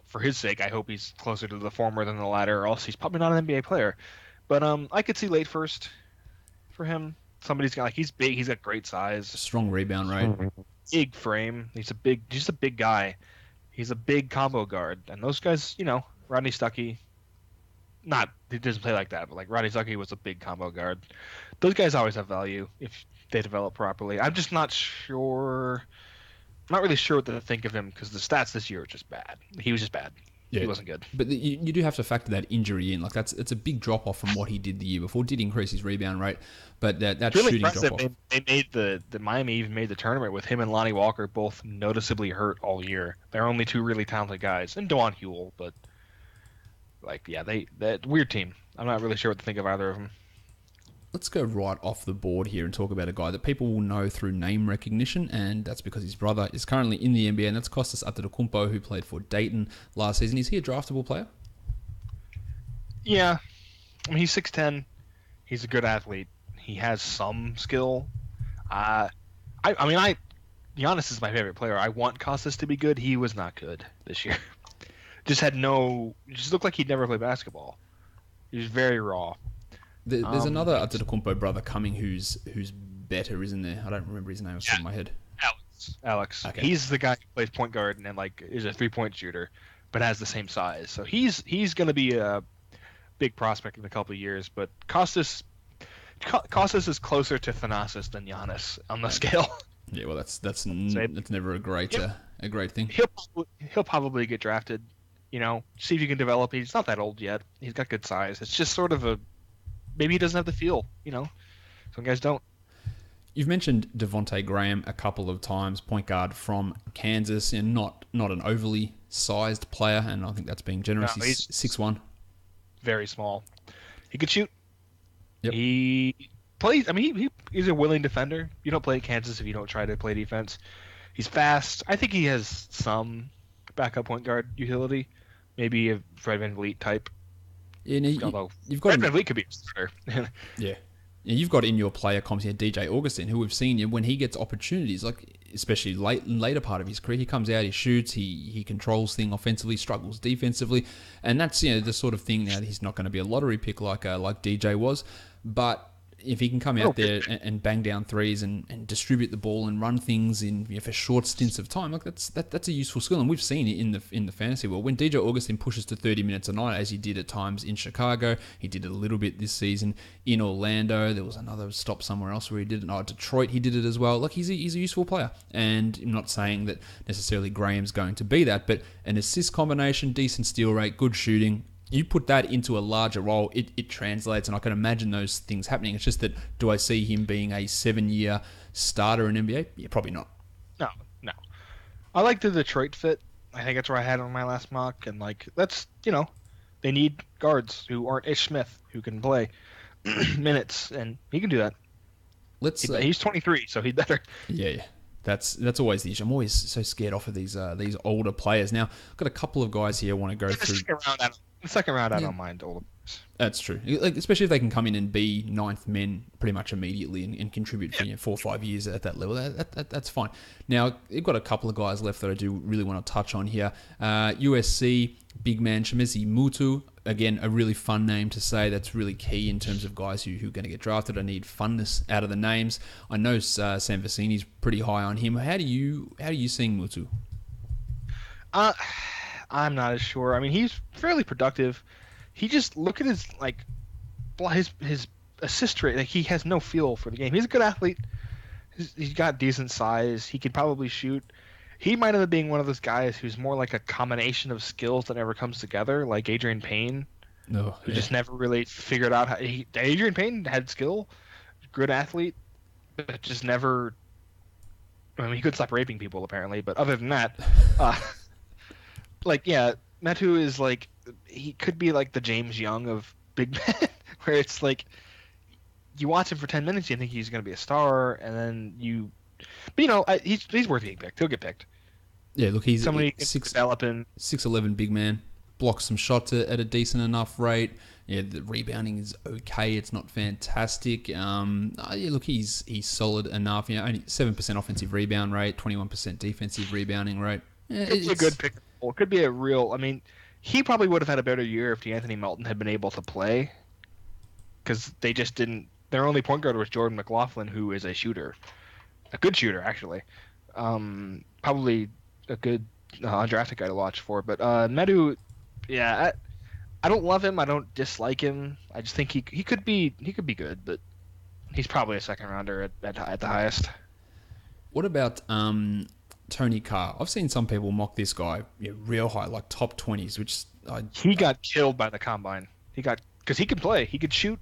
For his sake, I hope he's closer to the former than the latter, or else he's probably not an NBA player. But I could see late first for him. Somebody's got he's big. He's got great size. Strong rebound rate. Big frame. He's just a big guy. He's a big combo guard, and those guys, Rodney Stuckey, he doesn't play like that, but Rodney Stuckey was a big combo guard. Those guys always have value if they develop properly. I'm just not sure. I'm not really sure what to think of him because the stats this year are just bad. He was just bad. Yeah. He wasn't good. But you do have to factor that injury in. It's a big drop off from what he did the year before. Did increase his rebound rate, but that really shooting drop off. They made the Miami even made the tournament with him and Lonnie Walker both noticeably hurt all year. They're only 2 really talented guys, and Dewan Huell, but that weird team. I'm not really sure what to think of either of them. Let's go right off the board here and talk about a guy that people will know through name recognition, and that's because his brother is currently in the NBA, and that's Kostas Antetokounmpo, who played for Dayton last season. Is he a draftable player? Yeah. I mean, he's 6'10". He's a good athlete. He has some skill. Giannis is my favorite player. I want Kostas to be good. He was not good this year. Just looked like he'd never played basketball. He was very raw. There's another Antetokounmpo brother coming who's better, isn't there? I don't remember his name off the top of my head. Alex. Okay. He's the guy who plays point guard and is a 3-point shooter, but has the same size. So he's going to be a big prospect in a couple of years. But Kostas is closer to Thanasis than Giannis on the scale. Yeah, well, that's never a great thing. He'll probably get drafted. See if you can develop. He's not that old yet. He's got good size. It's just sort of maybe he doesn't have the feel. Some guys don't. You've mentioned Devontae Graham a couple of times, point guard from Kansas, and not an overly sized player, and I think that's being generous. No, he's 6'1". Very small. He could shoot. Yep. He plays. I mean, he's a willing defender. You don't play at Kansas if you don't try to play defense. He's fast. I think he has some backup point guard utility. Maybe a Fred VanVleet type. Yeah, although Fred VanVleet could be a starter. Yeah. You've got in your player comps here DJ Augustin, who we've seen when he gets opportunities, especially later part of his career, he comes out, he shoots, he controls things offensively, struggles defensively, and that's the sort of thing. Now he's not going to be a lottery pick like DJ was, but if he can come out there and bang down threes and distribute the ball and run things for short stints of time, that's a useful skill, and we've seen it in the fantasy world. When DJ Augustin pushes to 30 minutes a night, as he did at times in Chicago, he did it a little bit this season in Orlando. There was another stop somewhere else where he did it. Detroit, he did it as well. He's a useful player, and I'm not saying that necessarily Graham's going to be that, but an assist combination, decent steal rate, good shooting. You put that into a larger role, it translates, and I can imagine those things happening. It's just that, do I see him being a 7-year starter in NBA? Yeah, probably not. No. I like the Detroit fit. I think that's where I had on my last mock, and that's, they need guards who aren't Ish Smith, who can play minutes, and he can do that. He's 23, so he'd better. Yeah. That's always the issue. I'm always so scared off of these older players. Now, I've got a couple of guys here I want to go through. The second round, I don't mind older players. That's true. Like, especially if they can come in and be ninth men pretty much immediately and contribute for 4 or 5 years at that level. That's fine. Now, you've got a couple of guys left that I do really want to touch on here. USC, big man, Shemezi Mutu. Again, a really fun name to say. That's really key in terms of guys who are going to get drafted. I need funness out of the names. I know Sam Vecini's pretty high on him. How do you seeing Mutu? I'm not as sure. I mean, he's fairly productive. He just look at his his assist rate. Like, he has no feel for the game. He's a good athlete. He's got decent size. He could probably shoot. He might end up being one of those guys who's more like a combination of skills that never comes together, like Adrian Payne, who just never really figured out how. Adrian Payne had skill, good athlete, but just never. I mean, he could stop raping people apparently, but other than that, Metu is like, he could be like the James Young of big men, where it's like you watch him for 10 minutes, you think he's going to be a star, and then you. But he's worth being picked. He'll get picked. Yeah, look, he's somebody 6'11", big man, blocks some shots at a decent enough rate. Yeah, the rebounding is okay. It's not fantastic. Look, he's solid enough. Only 7% offensive rebound rate, 21% defensive rebounding rate. Yeah, it's a good pick. It could be a real. I mean, he probably would have had a better year if DeAnthony Melton had been able to play, because they just didn't. Their only point guard was Jordan McLaughlin, who is a shooter. A good shooter, actually. Probably a good undrafted guy to watch for. But Medu, I don't love him. I don't dislike him. I just think he could be good, but he's probably a second rounder at the highest. What about Tony Carr? I've seen some people mock this guy real high, like top 20s, which he got killed by the combine. Because he can play. He could shoot.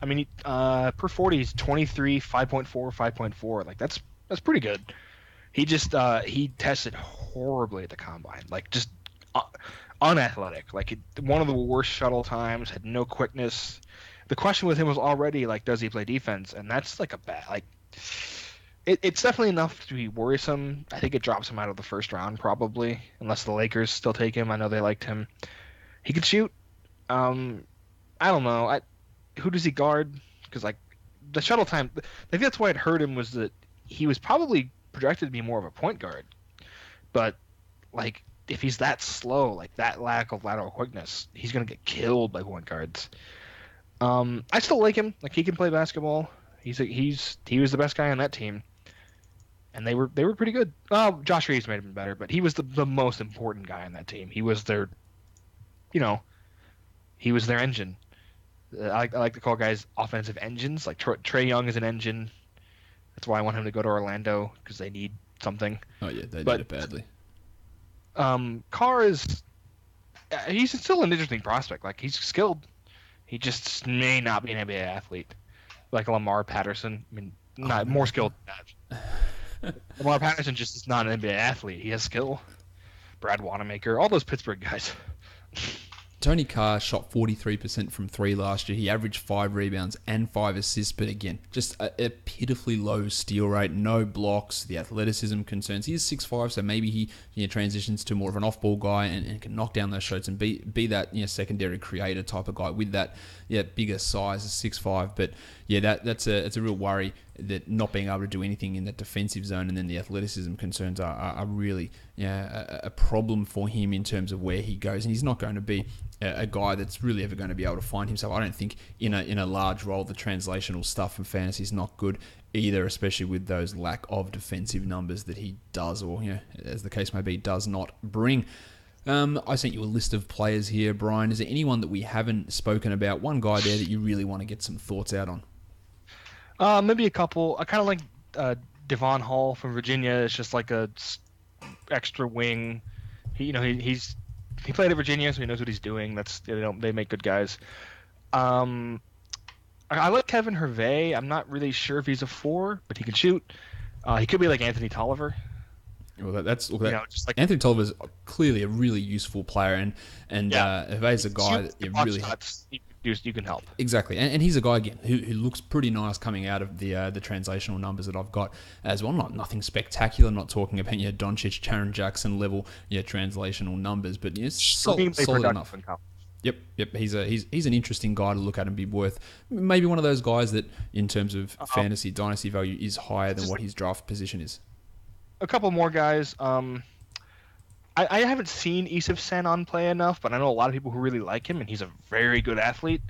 I mean, per 40, he's 23, 5.4, 5.4. Like, that's pretty good. He just he tested horribly at the combine, like just unathletic. Like, one of the worst shuttle times, had no quickness. The question with him was already like, does he play defense? And that's like a bad like. It's definitely enough to be worrisome. I think it drops him out of the first round probably, unless the Lakers still take him. I know they liked him. He could shoot. I don't know. Who does he guard? Because like the shuttle time, I think that's why it hurt him, was that he was probably projected to be more of a point guard. But like, if he's that slow, like that lack of lateral quickness, he's gonna get killed by point guards. I still like him. Like, he can play basketball. He was the best guy on that team, and they were pretty good. Josh Reeves made him better, but he was the most important guy on that team. He was their, he was their engine. I like to call guys offensive engines. Like Trae Young is an engine. That's why I want him to go to Orlando, because they need something. Oh yeah, they need it badly. Carr he's still an interesting prospect. Like, he's skilled. He just may not be an NBA athlete, like Lamar Patterson. I mean, not more skilled than that. Lamar Patterson just is not an NBA athlete. He has skill. Brad Wanamaker, all those Pittsburgh guys. Tony Carr shot 43% from 3 last year. He averaged 5 rebounds and 5 assists, but again, just a pitifully low steal rate, no blocks, the athleticism concerns. He is 6'5", so maybe he transitions to more of an off-ball guy and can knock down those shots and be that secondary creator type of guy with that bigger size of 6'5". But yeah, it's a real worry that not being able to do anything in that defensive zone, and then the athleticism concerns are really a problem for him in terms of where he goes, and he's not going to be a guy that's really ever going to be able to find himself. I don't think in a large role. The translational stuff in fantasy is not good either, especially with those lack of defensive numbers that he does, or as the case may be, does not bring. I sent you a list of players here, Brian. Is there anyone that we haven't spoken about? One guy there that you really want to get some thoughts out on? Maybe a couple. I kind of like Devon Hall from Virginia. It's just like a extra wing. He played at Virginia, so he knows what he's doing. They make good guys. I like Kevin Hervé. I'm not really sure if he's a 4, but he can shoot. He could be like Anthony Tolliver. Well, just like Anthony Tolliver is clearly a really useful player, and Hervé's a guy that really. you can help. Exactly, and he's a guy again who looks pretty nice coming out of the translational numbers that I've got as well. Nothing spectacular. Not talking about Doncic, Jaren Jackson level translational numbers, but solid enough. Yep. He's an interesting guy to look at and be worth maybe one of those guys that in terms of fantasy dynasty value is higher than what his draft position is. A couple more guys. I haven't seen Isif Sanon play enough, but I know a lot of people who really like him, and he's a very good athlete.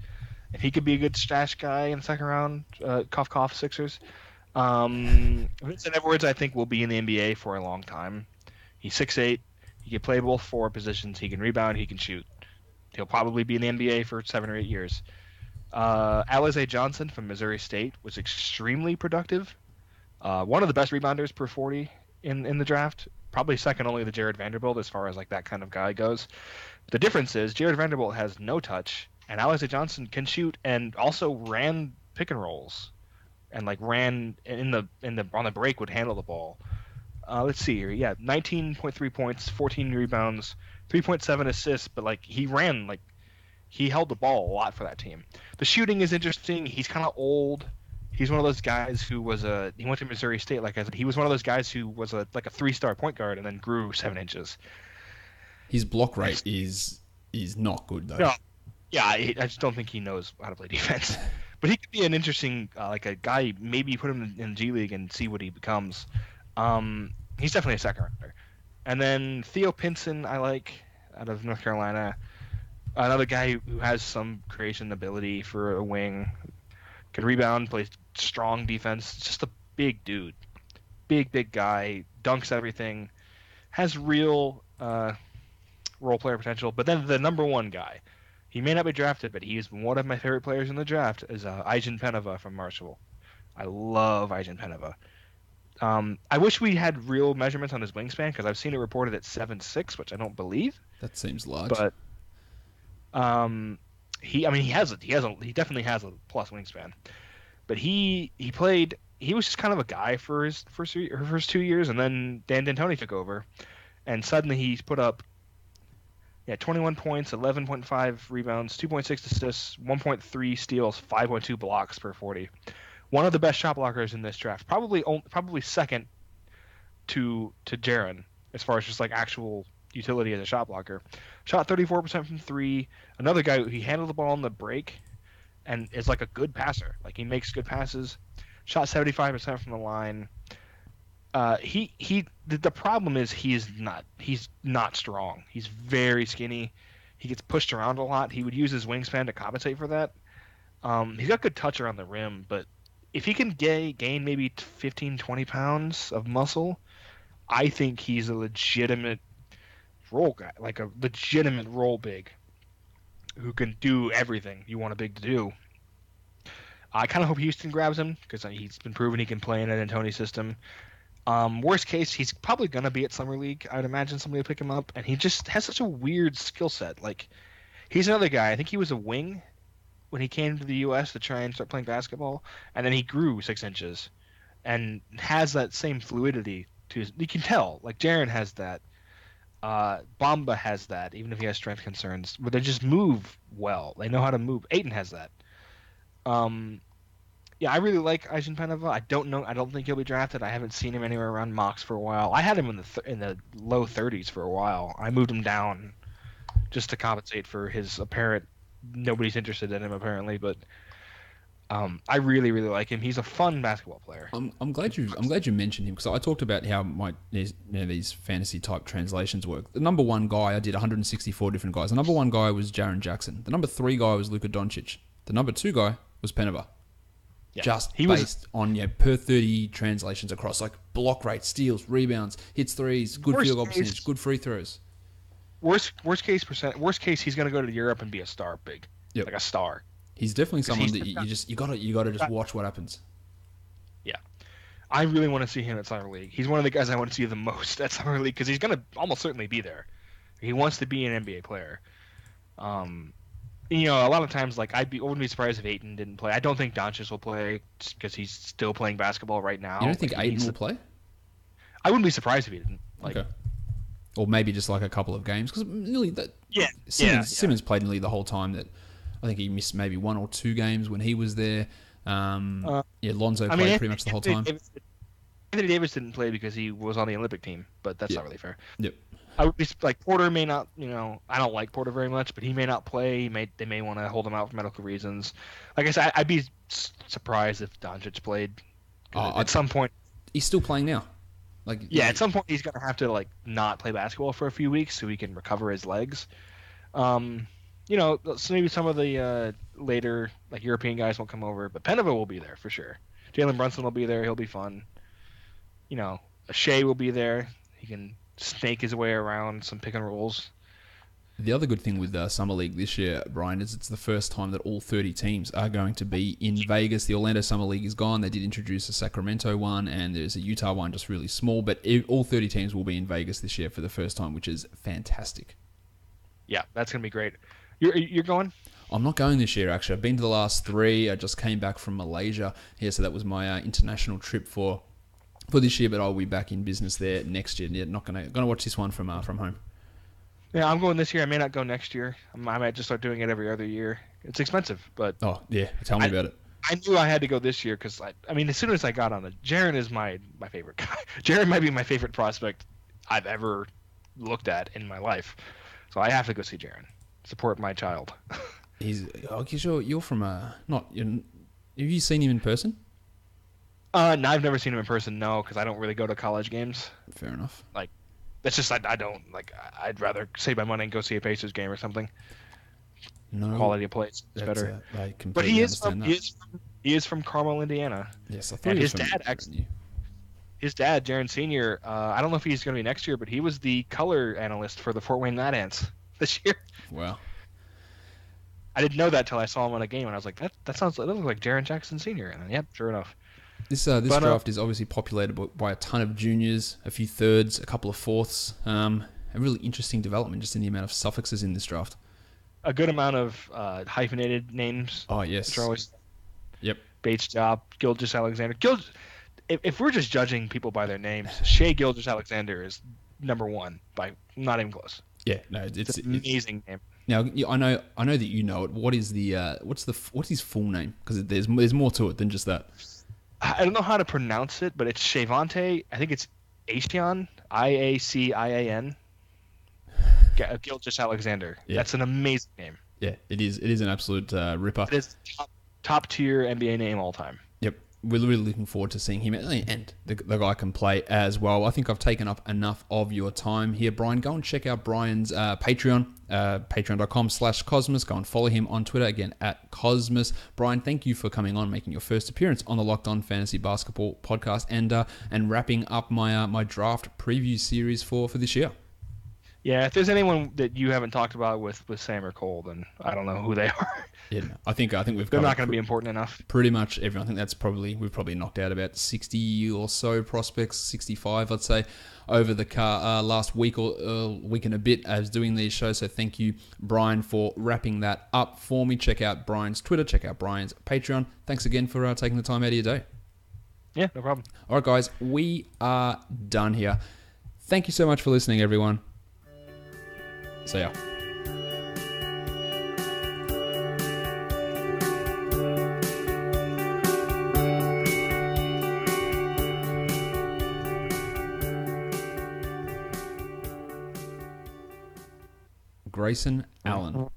And he could be a good stash guy in the second round. Cough, Sixers. Vincent Edwards, I think, will be in the NBA for a long time. He's 6'8". He can play both four positions. He can rebound. He can shoot. He'll probably be in the NBA for 7 or 8 years. Alize Johnson from Missouri State was extremely productive. One of the best rebounders per 40 in the draft. Probably second only to Jared Vanderbilt as far as like that kind of guy goes. The difference is Jared Vanderbilt has no touch, and Alize Johnson can shoot and also ran pick and rolls, and like ran on the break would handle the ball. Let's see here. Yeah, 19.3 points, 14 rebounds, 3.7 assists, but like he held the ball a lot for that team. The shooting is interesting. He's kind of old. He's one of those guys who he went to Missouri State, like I said. He was one of those guys who was a 3-star point guard and then grew 7 inches. His block rate is not good, though. No. Yeah, I just don't think he knows how to play defense. But he could be an interesting, a guy, maybe put him in G League and see what he becomes. He's definitely a second rounder. And then Theo Pinson, I like, out of North Carolina. Another guy who has some creation ability for a wing. Can rebound, plays strong defense. Just a big dude. Big guy. Dunks everything. Has real role player potential. But then the number one guy. He may not be drafted, but he is one of my favorite players in the draft, is Ajin Penova from Marshall. I love Ajin Penova. I wish we had real measurements on his wingspan, because I've seen it reported at 7'6", which I don't believe. That seems large. But he definitely has a plus wingspan. But he was just kind of a guy for his first 2 years, and then Dan D'Antoni took over, and suddenly he's put up 21 points, 11.5 rebounds, 2.6 assists, 1.3 steals, 5.2 blocks per 40. One of the best shot blockers in this draft, probably second to Jaren as far as just like actual utility as a shot blocker. Shot 34% from 3. Another guy, he handled the ball on the break and is like a good passer. Like he makes good passes. Shot 75% from the line. The problem is he's not strong. He's very skinny. He gets pushed around a lot. He would use his wingspan to compensate for that. He's got good touch around the rim, but if he can gain maybe 15, 20 pounds of muscle, I think he's a legitimate role guy, like a legitimate role big who can do everything you want a big to do. I kind of hope Houston grabs him because he's been proven he can play in an D'Antoni system. Worst case, he's probably going to be at Summer League. I would imagine somebody will pick him up, and he just has such a weird skill set. Like, he's another guy. I think he was a wing when he came to the U.S. to try and start playing basketball, and then he grew 6 inches and has that same fluidity to his. You can tell, like, Jaren has that. Bamba has that, even if he has strength concerns, but they just move well. They know how to move. Ayton has that. Yeah, I really like Ajin Penova. I don't think he'll be drafted. I haven't seen him anywhere around mocks for a while. I had him in the low 30s for a while. I moved him down just to compensate for his apparent nobody's interested in him apparently, but I really like him. He's a fun basketball player. I'm glad you mentioned him because I talked about how these fantasy type translations work. The number one guy, I did 164 different guys. The number one guy was Jaren Jackson. The number 3 guy was Luka Doncic. The number 2 guy was Penova. Yeah, based on per 30 translations across like block rate, steals, rebounds, hits threes, good field goal percentage, good free throws. Worst case, he's going to go to Europe and be a star big, like a star. He's definitely someone that you gotta just watch what happens. Yeah, I really want to see him at Summer League. He's one of the guys I want to see the most at Summer League because he's going to almost certainly be there. He wants to be an NBA player. A lot of times, like I wouldn't be surprised if Ayton didn't play. I don't think Doncic will play because he's still playing basketball right now. You don't think Ayton will play? I wouldn't be surprised if he didn't. Okay. Or maybe just like a couple of games because nearly that. Yeah. Simmons played nearly the whole time that I think he missed maybe 1 or 2 games when he was there. Lonzo played pretty much the whole time. Anthony Davis didn't play because he was on the Olympic team, but that's not really fair. Yep. I would be like Porter may not. I don't like Porter very much, but he may not play. They may want to hold him out for medical reasons. Like I said, I'd be surprised if Doncic played. At some point, he's still playing now. At some point he's gonna have to not play basketball for a few weeks so he can recover his legs. So maybe some of the later European guys won't come over, but Penova will be there for sure. Jalen Brunson will be there. He'll be fun. Shea will be there. He can snake his way around some pick and rolls. The other good thing with Summer League this year, Brian, is it's the first time that all 30 teams are going to be in Vegas. The Orlando Summer League is gone. They did introduce a Sacramento one, and there's a Utah one, just really small. But all 30 teams will be in Vegas this year for the first time, which is fantastic. Yeah, that's going to be great. You're going? I'm not going this year, actually. I've been to the last 3. I just came back from Malaysia here, so that was my international trip for this year, but I'll be back in business there next year. Yeah, not gonna watch this one from home. Yeah, I'm going this year. I may not go next year. I might just start doing it every other year. It's expensive, but tell me about it. I knew I had to go this year because as soon as I got on it, Jaren is my favorite guy. Jaren might be my favorite prospect I've ever looked at in my life, so I have to go see Jaren. Support my child. You're from have you seen him in person? No, I've never seen him in person. No, because I don't really go to college games. Fair enough. That's just I don't I'd rather save my money and go see a Pacers game or something. No quality of play is better. I completely but he is from Carmel, Indiana. Yes, I thought and he was his dad actually. His dad, Jaren Sr. I don't know if he's going to be next year, but he was the color analyst for the Fort Wayne Mad Ants this year. Wow. I didn't know that till I saw him on a game, and I was like, that looks like Jaren Jackson Sr. And then, yep, sure enough. This draft is obviously populated by a ton of juniors, a few thirds, a couple of fourths. A really interesting development just in the amount of suffixes in this draft. A good amount of hyphenated names. Oh, yes. Yep. Bates Job, Gilgeous Alexander. If we're just judging people by their names, Shea Gilgeous Alexander is number 1 by not even close. Yeah, no, it's an amazing name. Now I know that you know it. What is what's his full name? Because there's more to it than just that. I don't know how to pronounce it, but it's Shavante. I think it's Acian, Iacian. Gilgeous Alexander. Yeah. That's an amazing name. Yeah, it is. It is an absolute ripper. It is top tier NBA name all time. Yep. We're really looking forward to seeing him, and the guy can play as well. I think I've taken up enough of your time here, Brian. Go and check out Brian's Patreon, patreon.com/Cosmos. Go and follow him on Twitter, again, @Cosmos. Brian, thank you for coming on, making your first appearance on the Locked On Fantasy Basketball podcast, and wrapping up my draft preview series for this year. Yeah, if there's anyone that you haven't talked about with Sam or Cole, then I don't know who they are. Yeah, no, I think we've. They're not going to be important enough. Pretty much everyone. I think we've probably knocked out about 60 or so prospects, 65, I'd say, over the last week or week and a bit as doing these shows. So thank you, Brian, for wrapping that up for me. Check out Brian's Twitter. Check out Brian's Patreon. Thanks again for taking the time out of your day. Yeah, no problem. All right, guys, we are done here. Thank you so much for listening, everyone. See ya. Grayson Allen.